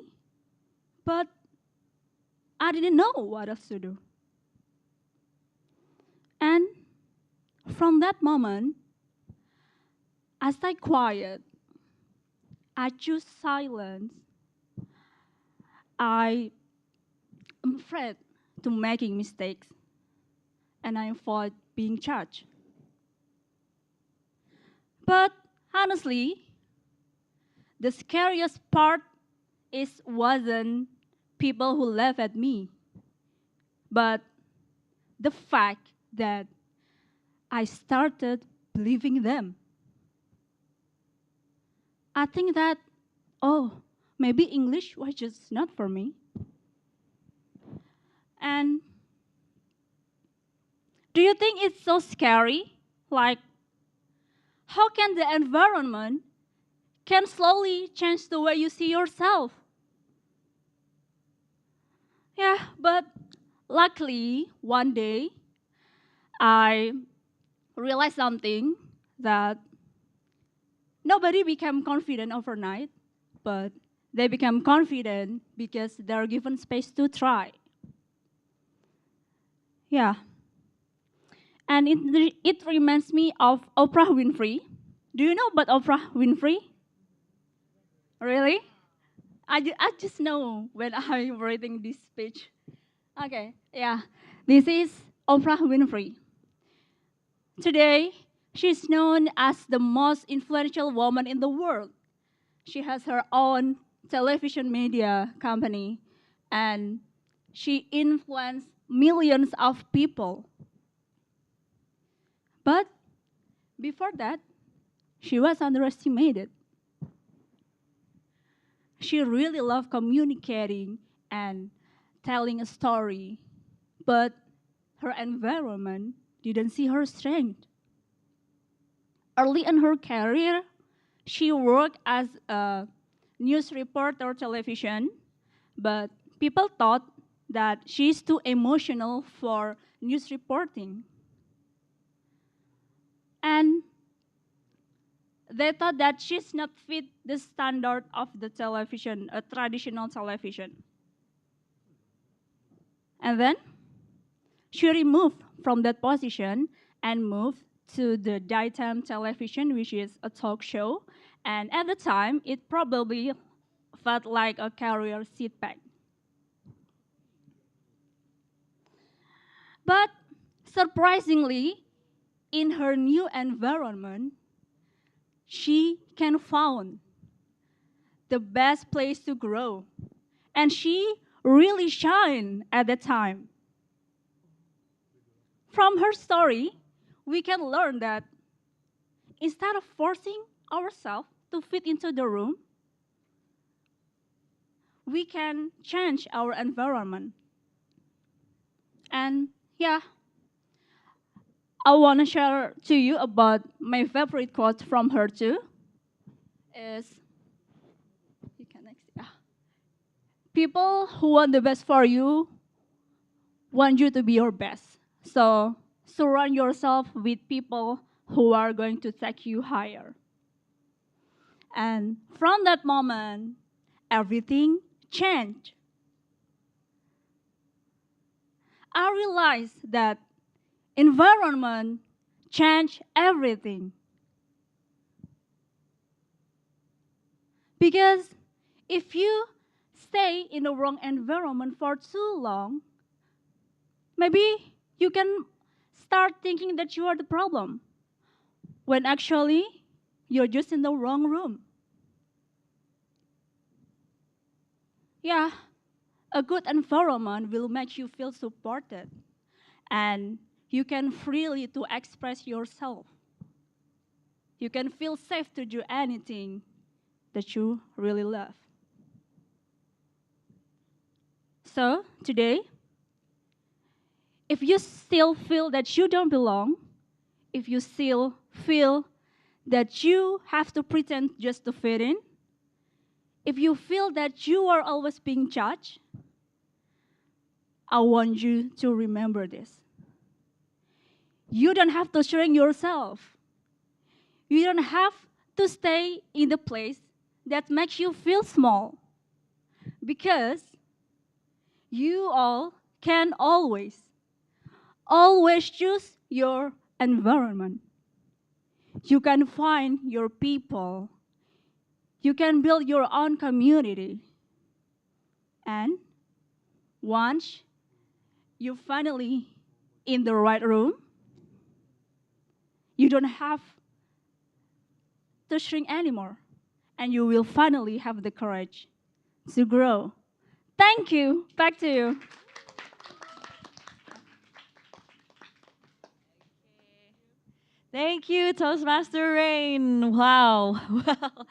Speaker 14: but I didn't know what else to do. And from that moment, I stayed quiet. I choose silence. I am afraid to making mistakes, and I avoid being judged. But honestly, the scariest part wasn't people who laugh at me, but the fact that I started believing them. I think that, oh, maybe English was just not for me. And do you think it's so scary? Like, how can the environment can slowly change the way you see yourself? Yeah, but luckily, one day, I realized something that nobody became confident overnight, but they become confident because they're given space to try. Yeah. And it reminds me of Oprah Winfrey. Do you know about Oprah Winfrey? Really? I just know when I'm writing this speech. Okay, yeah. This is Oprah Winfrey. Today, she's known as the most influential woman in the world. She has her own television media company, and she influenced millions of people. But before that, she was underestimated. She really loved communicating and telling a story, but her environment didn't see her strength. Early in her career, she worked as a news reporter television, but people thought that she's too emotional for news reporting. And they thought that she's not fit the standard of the television, a traditional television. And then she removed from that position and moved to the daytime television, which is a talk show. And at the time, it probably felt like a career setback. But surprisingly, in her new environment, she can found the best place to grow. And she really shined at the time. From her story, we can learn that instead of forcing ourselves to fit into the room, we can change our environment. And yeah, I want to share to you about my favorite quote from her too. Is you can next, yeah. People who want the best for you want you to be your best. So surround yourself with people who are going to take you higher. And from that moment, everything changed. I realized that environment change everything. Because if you stay in the wrong environment for too long, maybe you can start thinking that you are the problem, when actually you're just in the wrong room. Yeah, a good environment will make you feel supported and you can freely to express yourself. You can feel safe to do anything that you really love. So today, if you still feel that you don't belong, if you still feel that you have to pretend just to fit in, if you feel that you are always being judged, I want you to remember this. You don't have to shrink yourself. You don't have to stay in the place that makes you feel small. Because you all can always choose your environment. You can find your people. You can build your own community. And once you're finally in the right room, you don't have to shrink anymore. And you will finally have the courage to grow. Thank you. Back to you.
Speaker 4: Thank you, Toastmaster Rain. Wow. Well,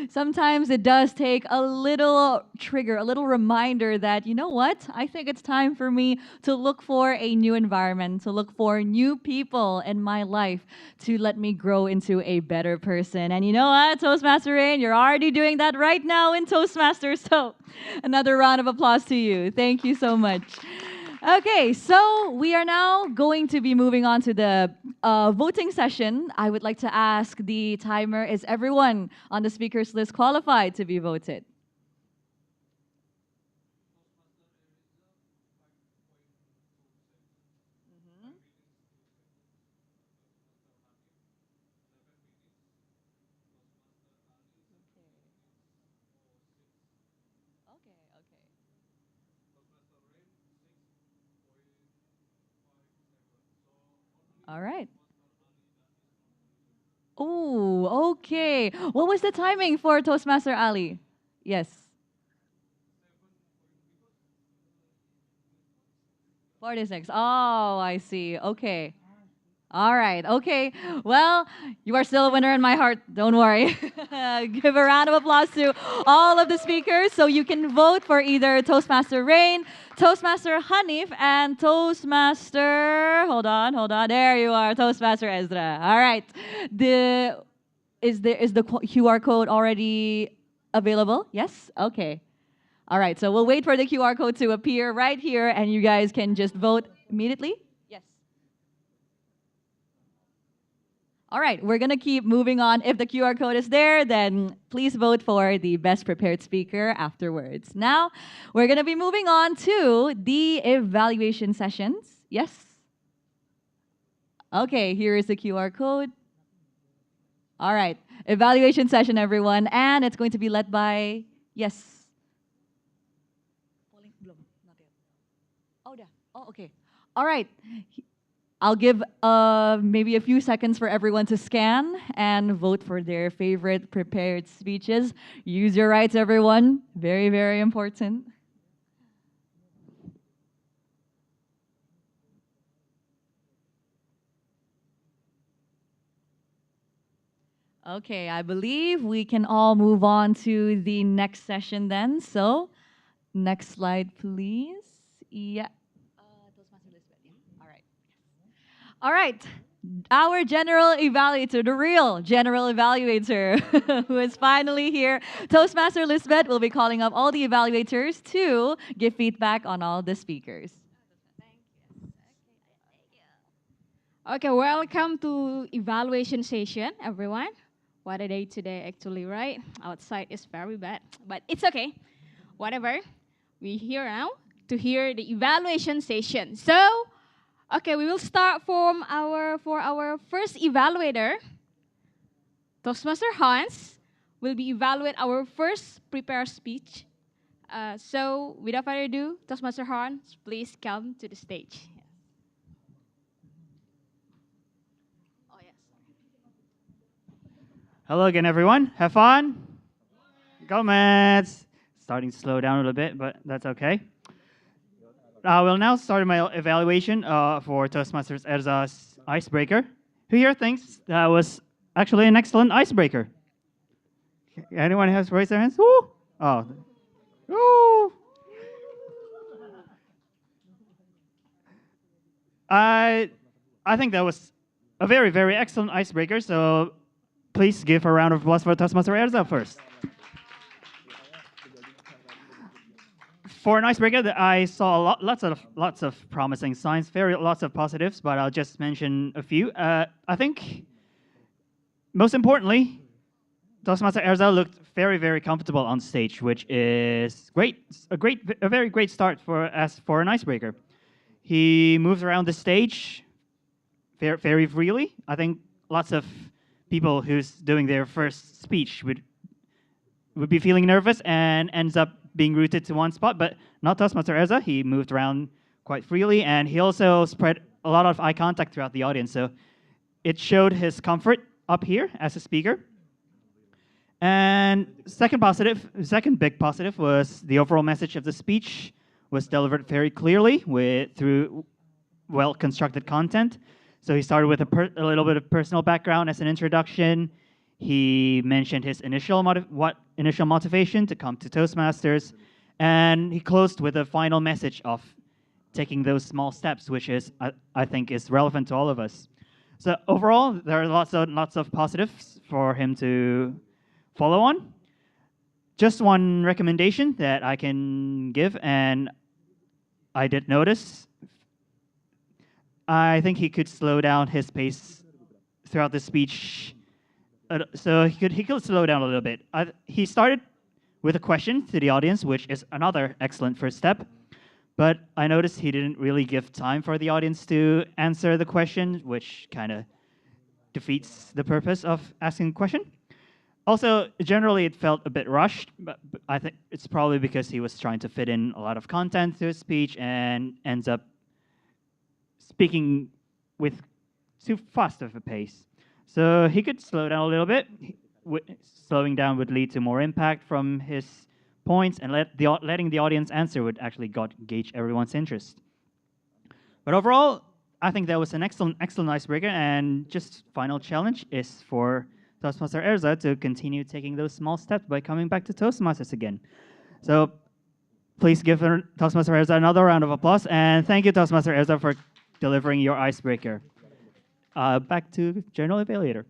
Speaker 4: sometimes it does take a little trigger, a little reminder that, you know what? I think it's time for me to look for a new environment, to look for new people in my life to let me grow into a better person. And you know what, Toastmaster Rain, you're already doing that right now in Toastmasters. So another round of applause to you. Thank you so much. Okay, so we are now going to be moving on to the voting session. I would like to ask the timer, is everyone on the speakers list qualified to be voted? All right. Oh, okay. What was the timing for Toastmaster Ali? Yes. 46. Oh, I see. Okay. All right. Okay. Well, you are still a winner in my heart. Don't worry. Give a round of applause to all of the speakers so you can vote for either Toastmaster Rain, Toastmaster Hanif, and Toastmaster. Hold on. There you are, Toastmaster Ezra. All right. Is the QR code already available? Yes? Okay. All right. So we'll wait for the QR code to appear right here and you guys can just vote immediately. Yes. All right, we're going to keep moving on. If the QR code is there, then please vote for the best prepared speaker afterwards. Now, we're going to be moving on to the evaluation sessions. Yes? Okay, here is the QR code. All right, evaluation session, everyone. And it's going to be led by, yes. Oh, okay. All right. I'll give maybe a few seconds for everyone to scan and vote for their favorite prepared speeches. Use your rights, everyone. Very, very important. Okay, I believe we can all move on to the next session then. So, next slide, please. Yeah. All right. Our general evaluator, the real general evaluator, who is finally here, Toastmaster Lisbeth, will be calling up all the evaluators to give feedback on all the speakers.
Speaker 15: Okay, welcome to evaluation session, everyone. What a day today, actually, right? Outside is very bad, but it's okay. Whatever. We're here now to hear the evaluation session. So, okay, we will start for our first evaluator. Toastmaster Hans will be evaluate our first prepared speech. So without further ado, Toastmaster Hans, please come to the stage.
Speaker 2: Hello again, everyone. Have fun. Go, Mets. Starting to slow down a little bit, but that's okay. I will now start my evaluation for Toastmasters Erza's icebreaker. Who here thinks that was actually an excellent icebreaker? Anyone has raised their hands? Woo! Oh. Woo! I think that was a very, very excellent icebreaker, so please give a round of applause for Toastmaster Erza first. For an icebreaker, I saw lots of promising signs, lots of positives, but I'll just mention a few. I think most importantly, Toastmaster Erza looked very, very comfortable on stage, which is great. A very great start for an icebreaker. He moves around the stage very freely. I think lots of people who's doing their first speech would be feeling nervous and ends up being rooted to one spot, but not Toastmaster Erza. He moved around quite freely, and he also spread a lot of eye contact throughout the audience. So it showed his comfort up here as a speaker. And second big positive was the overall message of the speech was delivered very clearly through well-constructed content. So he started with a little bit of personal background as an introduction. He mentioned his initial motivation to come to Toastmasters, and he closed with a final message of taking those small steps, which is I think is relevant to all of us. So overall, there are lots of positives for him to follow on. Just one recommendation that I can give, and I did notice, I think he could slow down his pace throughout the speech. So he could slow down a little bit. He started with a question to the audience, which is another excellent first step. But I noticed he didn't really give time for the audience to answer the question, which kind of defeats the purpose of asking a question. Also, generally, it felt a bit rushed, but I think it's probably because he was trying to fit in a lot of content to his speech and ends up speaking with too fast of a pace. So he could slow down a little bit. Slowing down would lead to more impact from his points, and letting the audience answer would actually gauge everyone's interest. But overall, I think that was an excellent icebreaker, and just final challenge is for Toastmaster Erza to continue taking those small steps by coming back to Toastmasters again. So please give Toastmaster Erza another round of applause, and thank you, Toastmaster Erza, for delivering your icebreaker. Back to General Evaluator.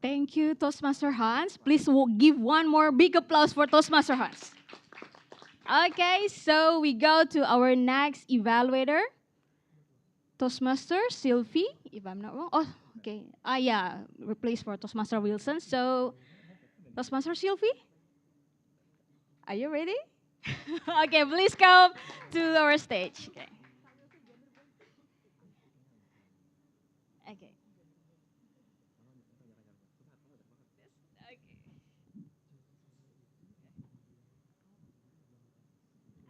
Speaker 15: Thank you, Toastmaster Hans. Please give one more big applause for Toastmaster Hans. Okay, so we go to our next evaluator, Toastmaster Sylvie, if I'm not wrong. Oh, okay. Yeah, replaced for Toastmaster Wilson. So, Toastmaster Sylvie, are you ready? Okay, please come to our stage. Okay. Okay.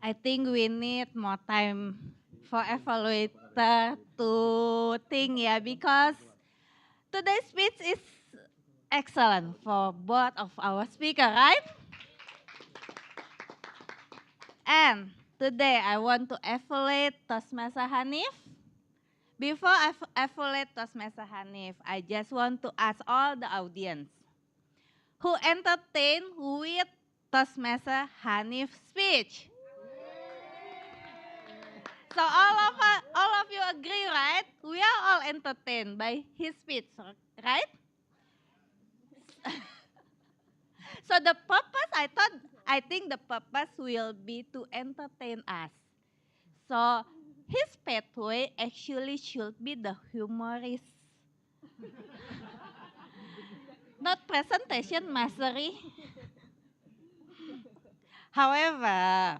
Speaker 6: I think we need more time for evaluator to think, yeah, because today's speech is excellent for both of our speakers, right? And today I want to evaluate Toastmaster Hanif. Before I evaluate Toastmaster Hanif, I just want to ask all the audience who entertained with Toastmaster Hanif's speech. So all of you agree, right? We are all entertained by his speech, right? So the purpose, I think the purpose will be to entertain us. So his pathway actually should be the humorist. Not presentation mastery. However,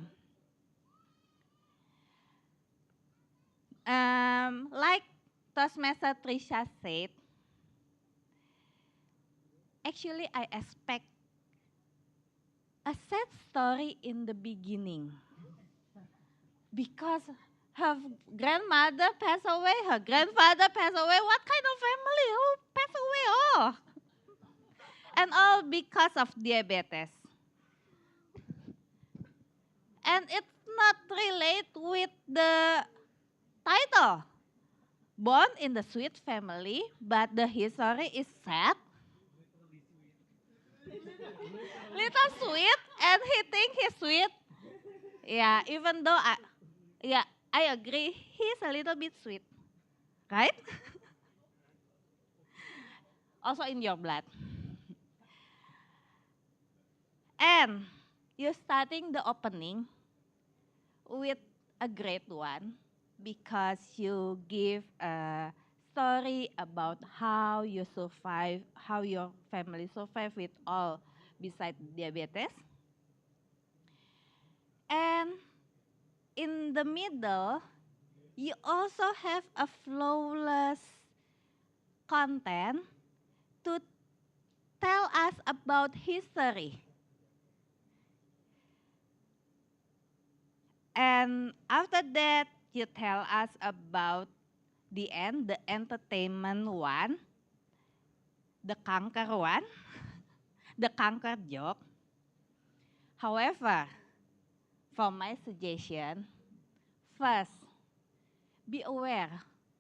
Speaker 6: like Toastmaster Trisha said, actually I expect a sad story in the beginning because her grandmother passed away, her grandfather passed away. What kind of family who passed away? Oh, and all because of diabetes. And it's not relate with the title. Born in the sweet family, but the history is sad. Little sweet, and he think he's sweet. Yeah, even though I agree, he's a little bit sweet, right? Also in your blood. And you're starting the opening with a great one because you give a story about how you survive, how your family survive with all beside diabetes. And in the middle, you also have a flawless content to tell us about history. And after that, you tell us about the end, the entertainment one, the conquer one, the conquer joke. However, for my suggestion, first, be aware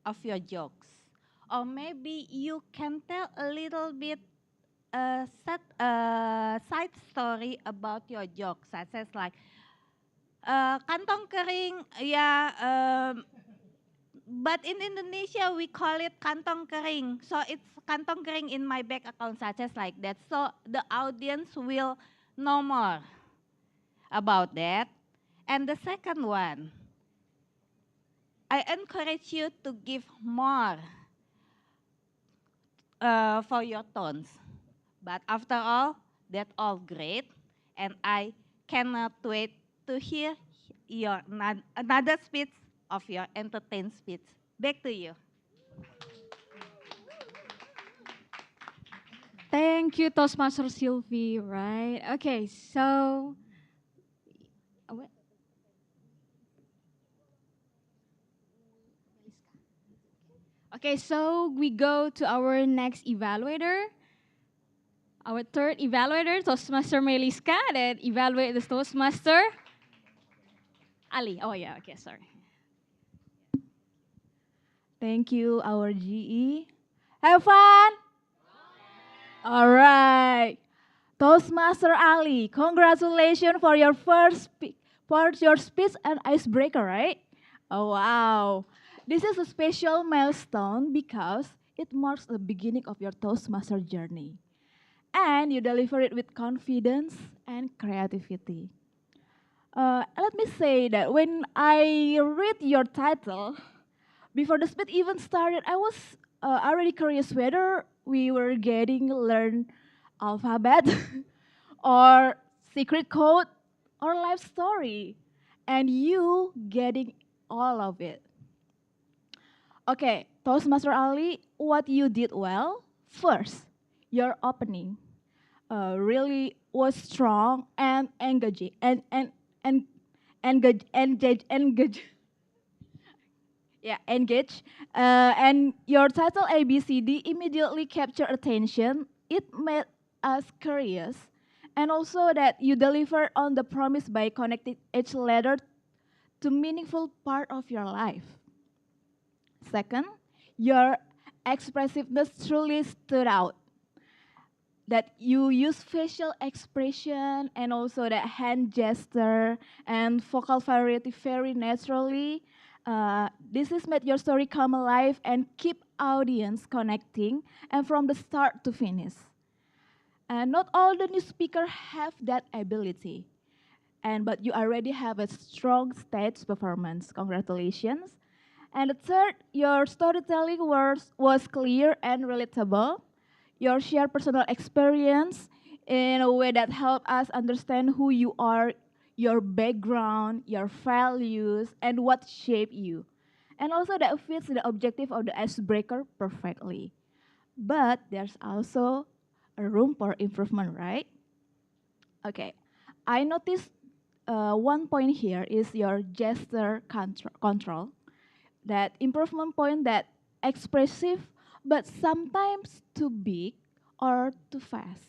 Speaker 6: of your jokes. Or maybe you can tell a little bit side story about your jokes, such as like, kantong kering, but in Indonesia we call it kantong kering. So it's kantong kering in my bank account, such as like that. So the audience will know more about that. And the second one, I encourage you to give more for your tones. But after all, that's all great. And I cannot wait to hear your another speech of your entertained speech. Back to you.
Speaker 15: Thank you, Toastmaster Sylvie, right? Okay, so what? Okay, so we go to our next evaluator. Our third evaluator, Toastmaster Meliska, that evaluate the Toastmaster. Ali, oh yeah, okay, sorry.
Speaker 11: Thank you, our GE. Have fun! All right. Toastmaster Ali, congratulations for your speech and icebreaker, right? Oh, wow. This is a special milestone because it marks the beginning of your Toastmaster journey. And you deliver it with confidence and creativity. Let me say that when I read your title, before the speech even started, I was already curious whether we were getting learn alphabet or secret code or life story, and you getting all of it. Okay, Toastmaster Ali, what you did well, first, your opening really was strong and engaging and engage. Yeah, engage. And your title ABCD immediately captured attention. It made us curious. And also that you deliver on the promise by connecting each letter to meaningful part of your life. Second, your expressiveness truly stood out. That you use facial expression and also that hand gesture and vocal variety very naturally. This has made your story come alive and keep audience connecting and from the start to finish. And not all the new speakers have that ability. But you already have a strong stage performance. Congratulations. And the third, your storytelling was clear and relatable. Your shared personal experience in a way that helped us understand who you are, your background, your values, and what shaped you. And also that fits the objective of the icebreaker perfectly. But there's also a room for improvement, right? Okay, I noticed one point here is your gesture control. That improvement point that expressive, but sometimes too big or too fast.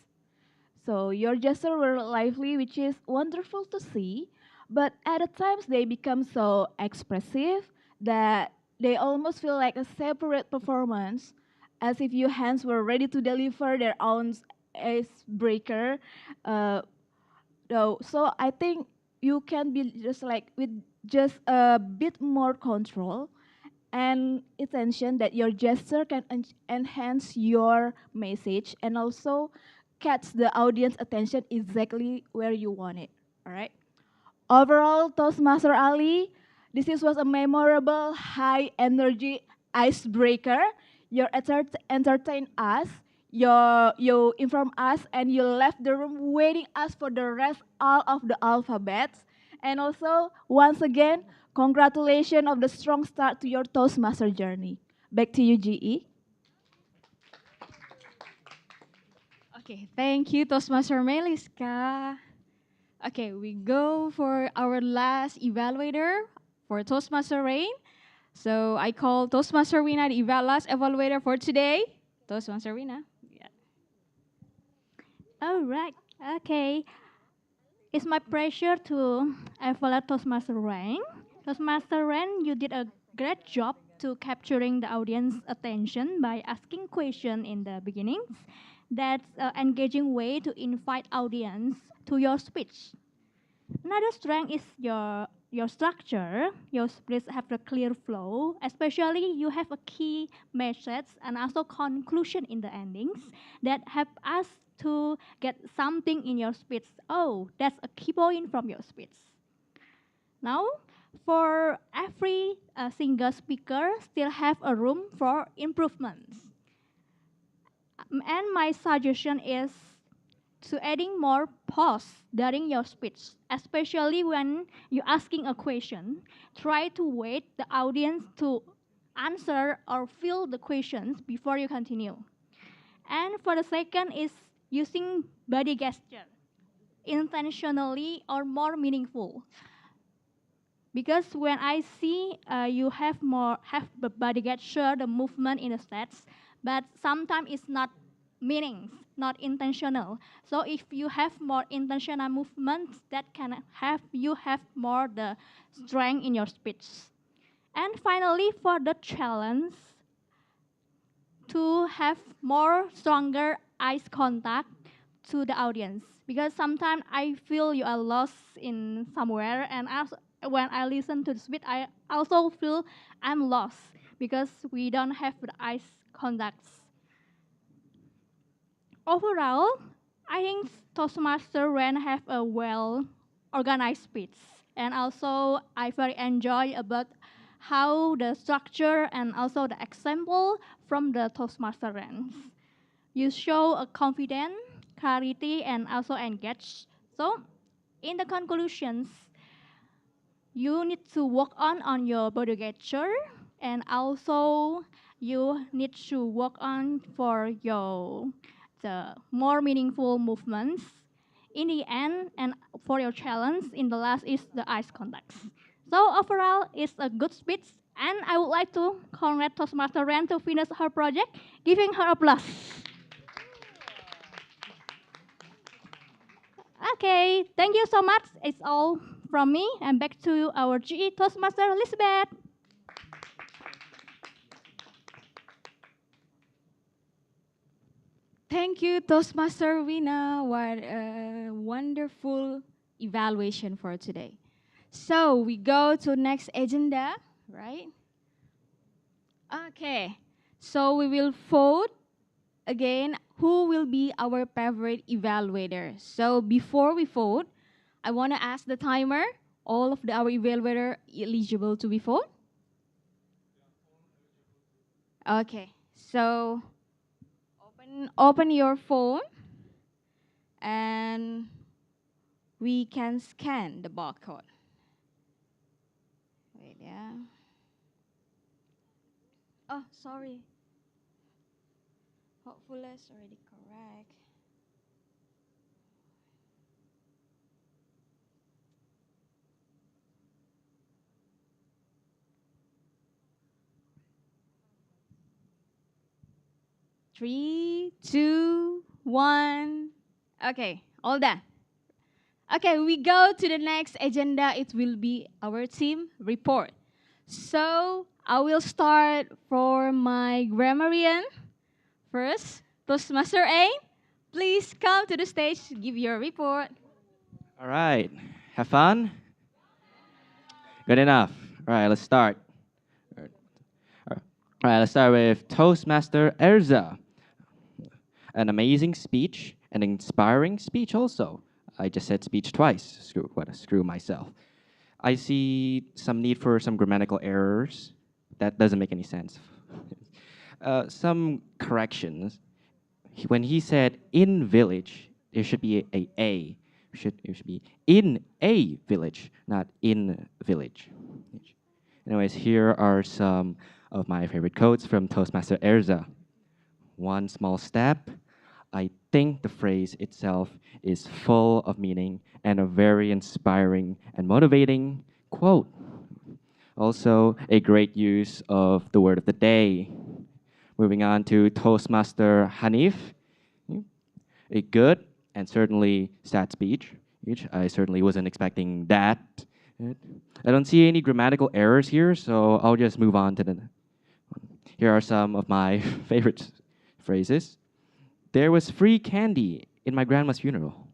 Speaker 11: So your gesture were lively, which is wonderful to see, but at times they become so expressive that they almost feel like a separate performance, as if your hands were ready to deliver their own icebreaker. So I think you can be just like with just a bit more control and attention that your gesture can enhance your message and also catch the audience attention exactly where you want it. All right. Overall, Toastmaster Ali, was a memorable, high energy icebreaker. You entertain us, you inform us, and you left the room waiting us for the rest all of the alphabets. And also, once again, congratulations of the strong start to your Toastmaster journey. Back to you, GE.
Speaker 15: Okay, thank you, Toastmaster Meliska. Okay, we go for our last evaluator for Toastmaster Rain. So I call Toastmaster Wina the last evaluator for today. Toastmaster Wina. Yeah.
Speaker 13: All right. Okay. It's my pleasure to evaluate Toastmaster Rain. Toastmaster Rain, you did a great job to capturing the audience attention by asking questions in the beginnings. That's an engaging way to invite audience to your speech. Another strength is your structure. Your speech have a clear flow, especially you have a key message and also conclusion in the endings that help us to get something in your speech. Oh, that's a key point from your speech. Now, for every single speaker, still have a room for improvements. And my suggestion is to adding more pause during your speech, especially when you're asking a question. Try to wait the audience to answer or fill the questions before you continue. And for the second is using body gesture intentionally or more meaningful. Because when I see you have the body gesture, the movement in the sets, but sometimes it's not meanings, not intentional. So if you have more intentional movements, that can have you have more the strength in your speech. And finally, for the challenge, to have more stronger eyes contact to the audience, because sometimes I feel you are lost in somewhere, and also when I listen to the speech, I also feel I'm lost because we don't have the eyes contacts. Overall, I think Toastmaster Ren have a well organized speech, and also I very enjoy about how the structure and also the example from the Toastmaster Ren. You show a confidence, clarity, and also engage. So, in the conclusions, you need to work on your body gesture, and also you need to work on for the more meaningful movements. In the end, and for your challenge, in the last is the eyes contacts. So overall, it's a good speech, and I would like to congratulate Toastmaster Ren to finish her project, giving her applause. Okay, thank you so much. It's all from me, and back to our GE Toastmaster Elizabeth.
Speaker 15: Thank you, Toastmaster Wina. What a wonderful evaluation for today. So we go to next agenda, right? Okay, so we will vote again who will be our favorite evaluator. So before we vote, I want to ask the timer, all of our evaluator eligible to be voted? Okay, so open your phone and we can scan the barcode. Wait, yeah. Oh, sorry. Hopefully it's already correct. 3, 2, 1. Okay, all done. Okay, we go to the next agenda. It will be our team report. So I will start for my grammarian first. Toastmaster A, please come to the stage, give your report.
Speaker 5: All right. Have fun? Good enough. All right, let's start. All right, let's start with Toastmaster Erza. An amazing speech, an inspiring speech also. I just said speech twice. Screw myself. I see some need for some grammatical errors. That doesn't make any sense. Some corrections. When he said in village, there should be a. It should be in a village, not in village. Anyways, here are some of my favorite quotes from Toastmaster Erza. One small step. I think the phrase itself is full of meaning and a very inspiring and motivating quote. Also, a great use of the word of the day. Moving on to Toastmaster Hanif. A good and certainly sad speech. I certainly wasn't expecting that. I don't see any grammatical errors here, so I'll just move on to the. Here are some of my favorite phrases. There was free candy in my grandma's funeral.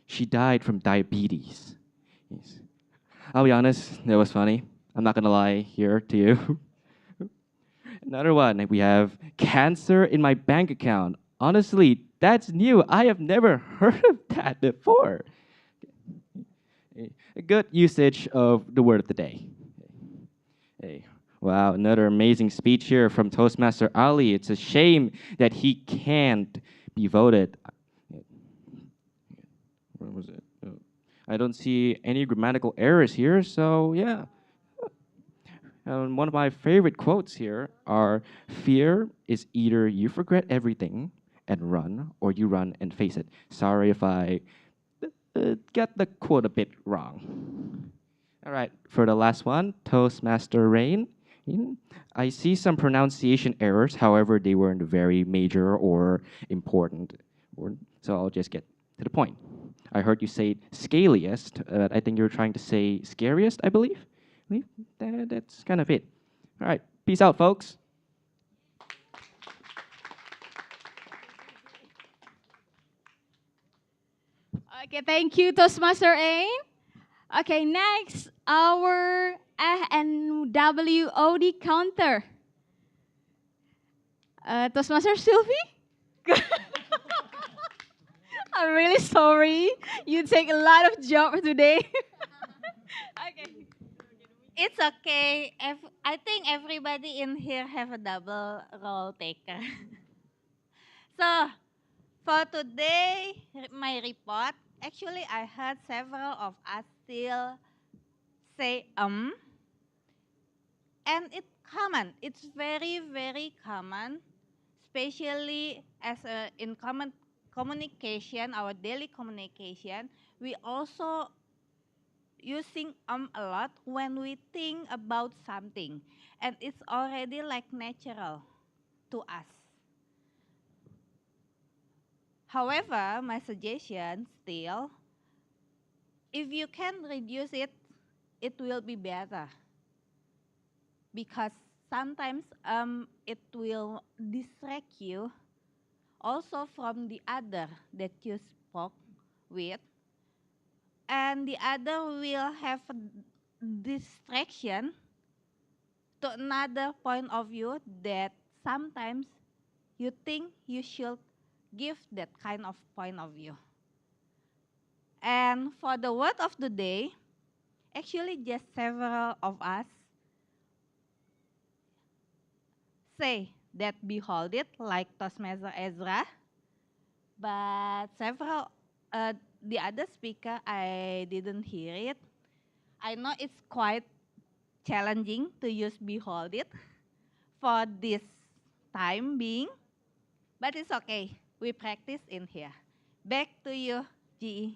Speaker 5: She died from diabetes. Yes. I'll be honest, that was funny. I'm not gonna lie here to you. Another one, we have cancer in my bank account. Honestly, that's new. I have never heard of that before. A good usage of the word of the day. Hey. Wow, another amazing speech here from Toastmaster Ali. It's a shame that he can't be voted. Where was it? Oh. I don't see any grammatical errors here, so yeah. One of my favorite quotes here are, fear is either you forget everything and run, or you run and face it. Sorry if I get the quote a bit wrong. All right, for the last one, Toastmaster Rain. I see some pronunciation errors, however, they weren't very major or important. So I'll just get to the point. I heard you say scaliest, but I think you're trying to say scariest, I believe. That's kind of it. All right, peace out, folks.
Speaker 15: Okay, thank you, Toastmaster A. Okay, next, our NWOD counter. Toastmaster Sylvie? I'm really sorry. You take a lot of job today. Okay.
Speaker 6: It's okay. I think everybody in here have a double role taker. So, for today, my report, actually I heard several of us still say and it's common. It's very, very common, especially as in common communication, our daily communication. We also using a lot when we think about something, and it's already like natural to us. However, my suggestion still, if you can reduce it, it will be better. Because sometimes it will distract you also from the other that you spoke with. And the other will have a distraction to another point of view that sometimes you think you should give that kind of point of view. And for the word of the day, actually just several of us say that behold it, like Toastmaster Ezra, but several, the other speaker, I didn't hear it. I know it's quite challenging to use behold it for this time being, but it's okay. We practice in here. Back to you, GE.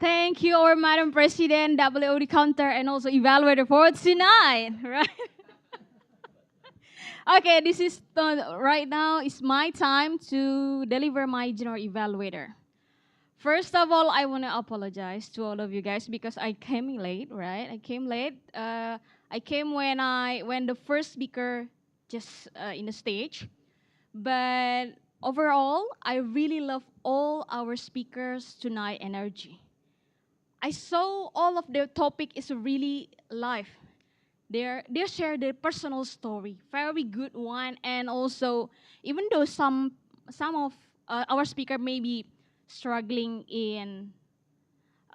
Speaker 15: Thank you, our Madam President, WOD counter, and also evaluator for tonight, right? Okay, this is right now. It's my time to deliver my general evaluator. First of all, I want to apologize to all of you guys because I came late, right? I came late. I came when the first speaker just in the stage. But overall, I really love all our speakers tonight energy. I saw all of their topic is really live. They share their personal story, very good one, and also even though some of our speaker may be struggling in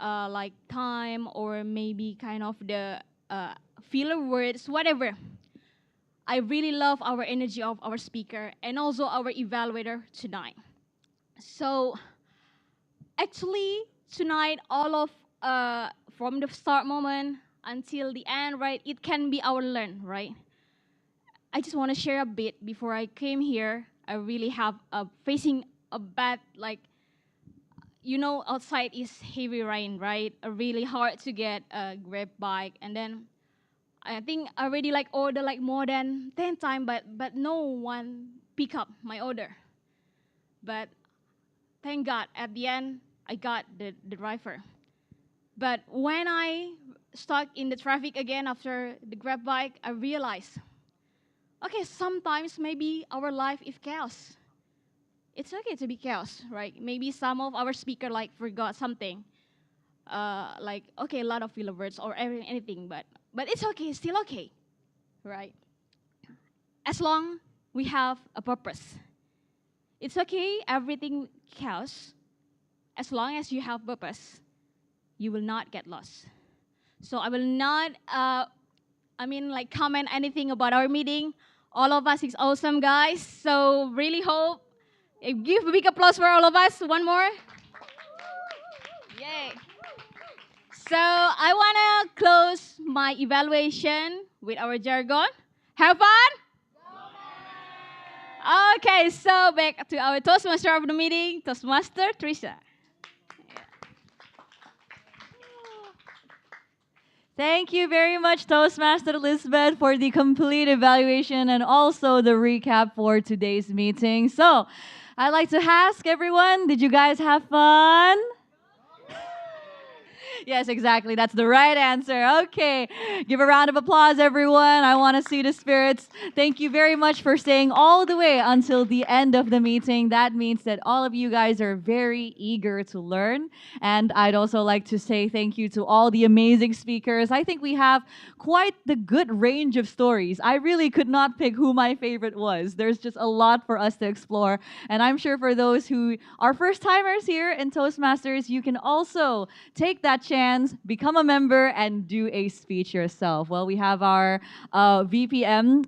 Speaker 15: like time or maybe kind of the filler words, whatever. I really love our energy of our speaker and also our evaluator tonight. So actually tonight, all of from the start moment until the end, right? It can be our learn, right? I just want to share a bit before I came here. I really have facing a bad like outside is heavy rain, right? Really hard to get a grab bike, and then I think I already like order like more than 10 times, but no one pick up my order. But thank God at the end I got the driver. But when I stuck in the traffic again after the grab bike, I realized, okay, sometimes maybe our life is chaos. It's okay to be chaos, right? Maybe some of our speaker like forgot something, like okay, a lot of filler words or anything, but it's okay, still okay, right? As long we have a purpose, it's okay. Everything chaos, as long as you have purpose, you will not get lost. So I will not, like comment anything about our meeting. All of us is awesome, guys. So really hope, give a big applause for all of us. One more. Yay. So I want to close my evaluation with our jargon. Have fun? Okay, so back to our Toastmaster of the meeting, Toastmaster Trisha.
Speaker 4: Thank you very much, Toastmaster Elizabeth, for the complete evaluation and also the recap for today's meeting. So, I'd like to ask everyone, did you guys have fun? Yes, exactly. That's the right answer. Okay. Give a round of applause, everyone. I want to see the spirits. Thank you very much for staying all the way until the end of the meeting. That means that all of you guys are very eager to learn. And I'd also like to say thank you to all the amazing speakers. I think we have quite the good range of stories. I really could not pick who my favorite was. There's just a lot for us to explore. And I'm sure for those who are first timers here in Toastmasters, you can also take that chance, become a member, and do a speech yourself. Well, we have our VPM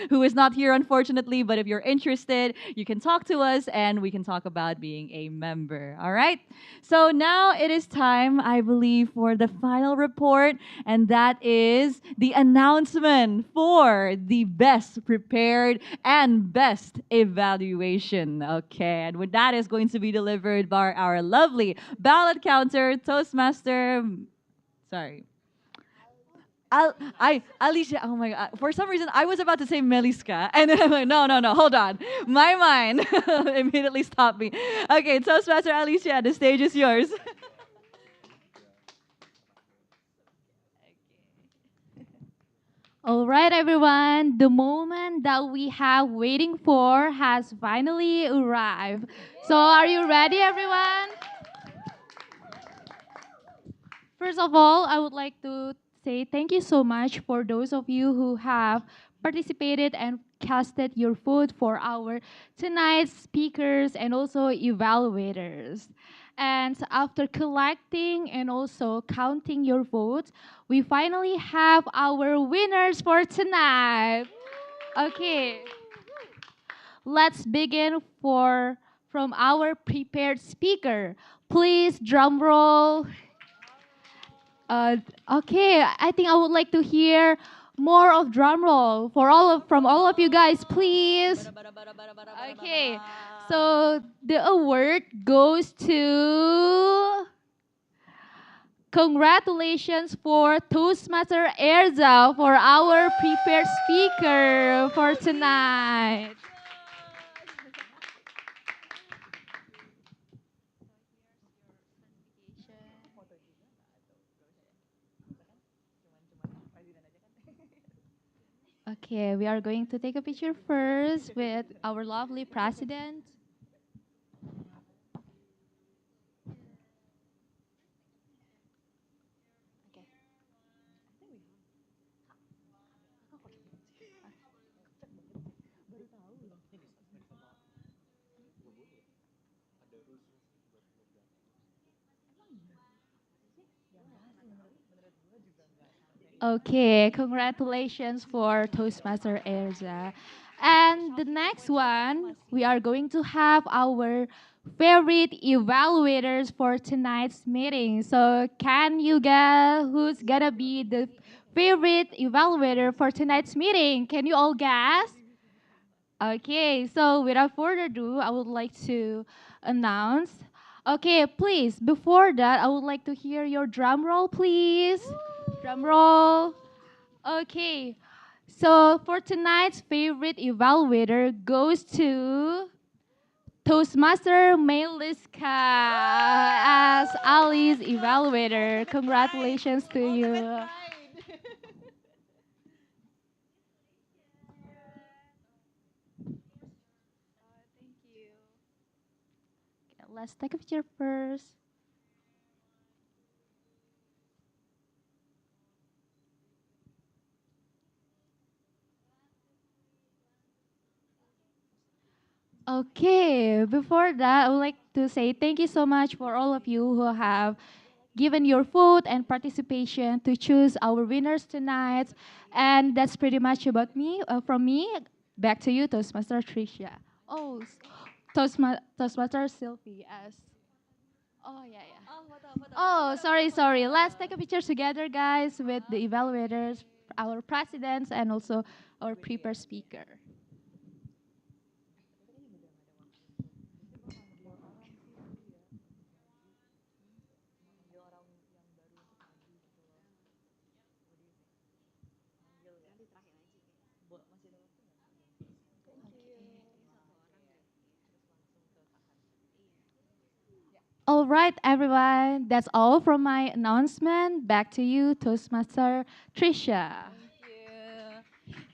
Speaker 4: who is not here, unfortunately, but if you're interested, you can talk to us and we can talk about being a member. All right? So now it is time, I believe, for the final report, and that is the announcement for the best prepared and best evaluation. Okay, and with that is going to be delivered by our lovely ballot counter, Toastmaster. Sorry. Alicia, oh my God. For some reason, I was about to say Meliska. And then I'm like, no, hold on. My mind immediately stopped me. Okay, Toastmaster Alicia, the stage is yours.
Speaker 7: All right, everyone. The moment that we have waiting for has finally arrived. So, are you ready, everyone? First of all, I would like to say thank you so much for those of you who have participated and casted your vote for our tonight's speakers and also evaluators. And after collecting and also counting your votes, we finally have our winners for tonight. Okay. Let's begin from our prepared speaker. Please drum roll. Okay, I think I would like to hear more of drum roll from all of you guys, please. Okay, so the award goes to Congratulations for Toastmaster Erza for our prepared speaker for tonight. Okay, we are going to take a picture first with our lovely president. Okay, congratulations for Toastmaster Erza. And the next one, we are going to have our favorite evaluators for tonight's meeting. So can you guess who's gonna be the favorite evaluator for tonight's meeting? Can you all guess? Okay, so without further ado, I would like to announce. Okay, please, before that, I would like to hear your drum roll, please. Drum roll. Okay, so for tonight's favorite evaluator goes to Toastmaster Meliska as Ali's evaluator. Congratulations to you. Let's take a picture first. Okay, before that, I would like to say thank you so much for all of you who have given your vote and participation to choose our winners tonight. And that's pretty much about me. From me, back to you, Toastmaster Tricia. Oh, Toastmaster Sylvie as. Oh, yeah, yeah. Oh, sorry. Let's take a picture together, guys, with the evaluators, our presidents, and also our prepared speaker. All right, everyone. That's all from my announcement. Back to you, Toastmaster Tricia.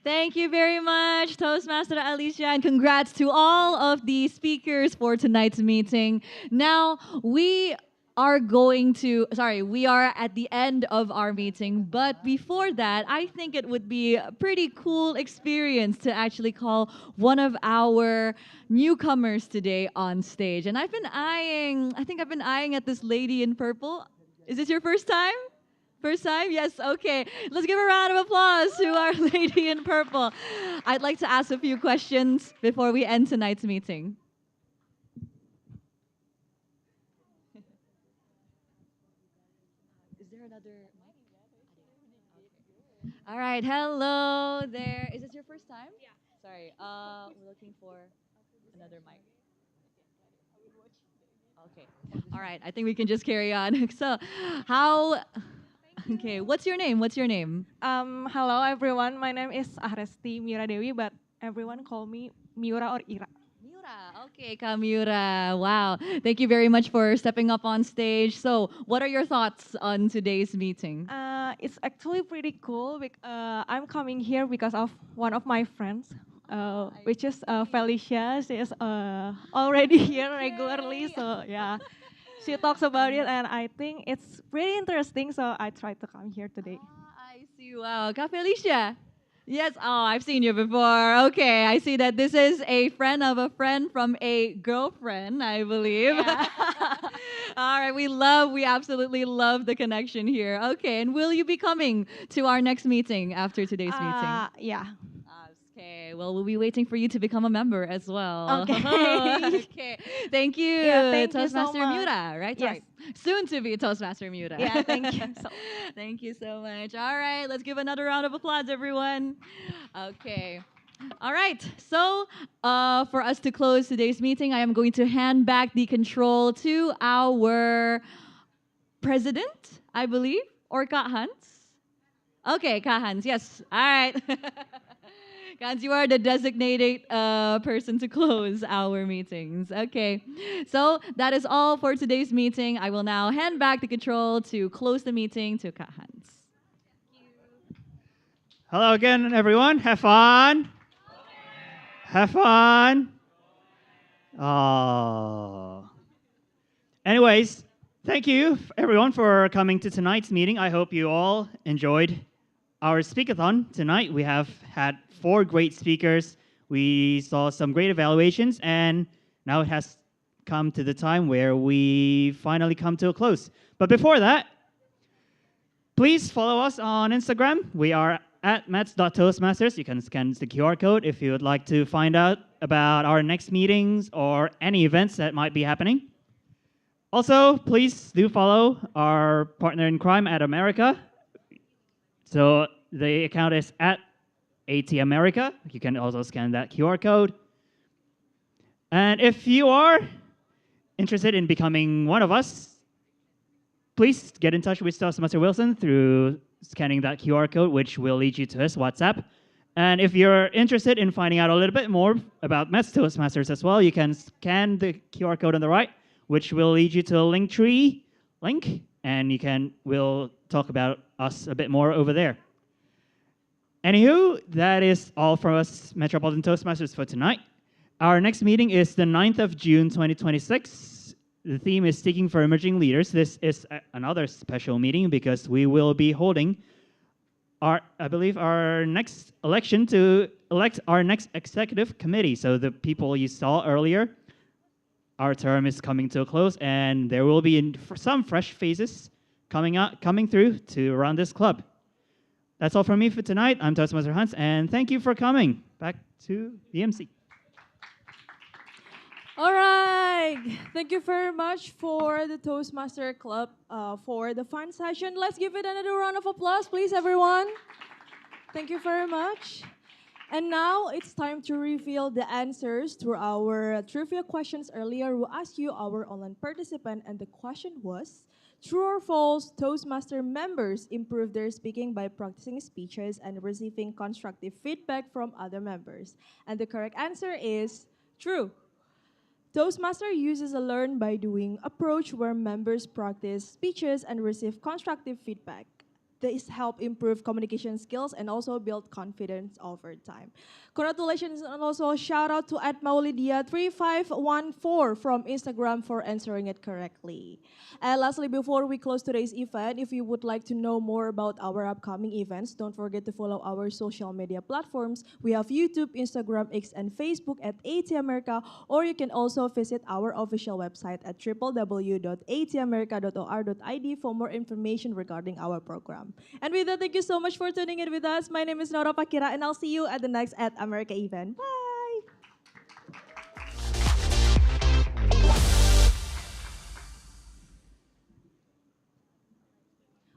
Speaker 4: Thank you very much, Toastmaster Alicia, and congrats to all of the speakers for tonight's meeting. Now, we we are at the end of our meeting, but before that, I think it would be a pretty cool experience to actually call one of our newcomers today on stage. And I think I've been eyeing at this lady in purple. Is this your first time? First time? Yes, okay. Let's give a round of applause to our lady in purple. I'd like to ask a few questions before we end tonight's meeting. Is there another mic? All right, hello there. Is this your first time? Yeah. Sorry, we're looking for another mic. Okay. All right, I think we can just carry on. So, okay, what's your name? What's your name?
Speaker 16: Hello everyone. My name is Ahresti Mira Dewi, but everyone call me Miura or Ira.
Speaker 4: Miura. Okay, Kamura. Wow. Thank you very much for stepping up on stage. So, what are your thoughts on today's meeting?
Speaker 16: It's actually pretty cool. I'm coming here because of one of my friends, which is Felicia. She is already here regularly, so yeah. She talks about it, and I think it's pretty interesting. So I tried to come here today.
Speaker 4: I see. Wow. Ka Felicia. Yes. Oh, I've seen you before. Okay. I see that this is a friend of a friend from a girlfriend, I believe.
Speaker 16: Yeah.
Speaker 4: All right. We absolutely love the connection here. Okay. And will you be coming to our next meeting after today's meeting?
Speaker 16: Yeah.
Speaker 4: Okay, well, we'll be waiting for you to become a member as well.
Speaker 16: Okay.
Speaker 4: Okay, thank you,
Speaker 16: Yeah, thank you so
Speaker 4: Toastmaster
Speaker 16: much.
Speaker 4: Muta, right?
Speaker 16: Yes.
Speaker 4: Sorry. Soon to be Toastmaster Muta.
Speaker 16: Yeah, thank you so
Speaker 4: Thank you so much. All right, let's give another round of applause, everyone. Okay. All right, so for us to close today's meeting, I am going to hand back the control to our president, I believe, or Kak Hans? Okay, Kak Hans, yes. All right. Hans, you are the designated person to close our meetings. Okay, so that is all for today's meeting. I will now hand back the control to close the meeting to Kak Hans.
Speaker 2: Hello again, everyone. Have fun. Have fun. Oh. Anyways, thank you everyone for coming to tonight's meeting. I hope you all enjoyed our Speakathon tonight. We have had 4 great speakers. We saw some great evaluations, and now it has come to the time where we finally come to a close. But before that, please follow us on Instagram. We are at mets.toastmasters. You can scan the QR code if you would like to find out about our next meetings or any events that might be happening. Also, please do follow our partner in crime at America. So the account is at ATAmerica. You can also scan that QR code. And if you are interested in becoming one of us, please get in touch with Toastmaster Wilson through scanning that QR code, which will lead you to his WhatsApp. And if you're interested in finding out a little bit more about Mets Toastmasters as well, you can scan the QR code on the right, which will lead you to a Linktree link, and we'll talk about us a bit more over there. Anywho, that is all from us Metropolitan Toastmasters for tonight. Our next meeting is the 9th of June, 2026. The theme is Seeking for Emerging Leaders. This is another special meeting because we will be holding our next election to elect our next executive committee. So the people you saw earlier, our term is coming to a close, and there will be some fresh faces coming through to run this club. That's all from me for tonight. I'm Toastmaster Hans, and thank you for coming. Back to the MC.
Speaker 1: All right. Thank you very much for the Toastmaster Club for the fun session. Let's give it another round of applause, please, everyone. Thank you very much. And now it's time to reveal the answers to our trivia questions earlier. We asked you, our online participant, and the question was, true or false, Toastmaster members improve their speaking by practicing speeches and receiving constructive feedback from other members? And the correct answer is true. Toastmaster uses a learn by doing approach where members practice speeches and receive constructive feedback. This help improve communication skills and also build confidence over time. Congratulations, and also a shout out to @Maulidia3514 from Instagram for answering it correctly. And lastly, before we close today's event, if you would like to know more about our upcoming events, don't forget to follow our social media platforms. We have YouTube, Instagram, X, and Facebook at ATAmerica, or you can also visit our official website at www.atamerica.or.id for more information regarding our program. And with that, thank you so much for tuning in with us. My name is Nora Pakira, and I'll see you at the next @America event. Bye!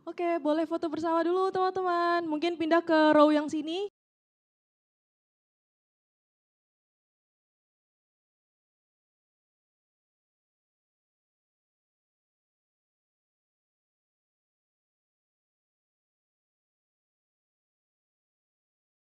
Speaker 1: Oke, boleh foto bersama dulu teman-teman. Mungkin pindah ke row yang sini.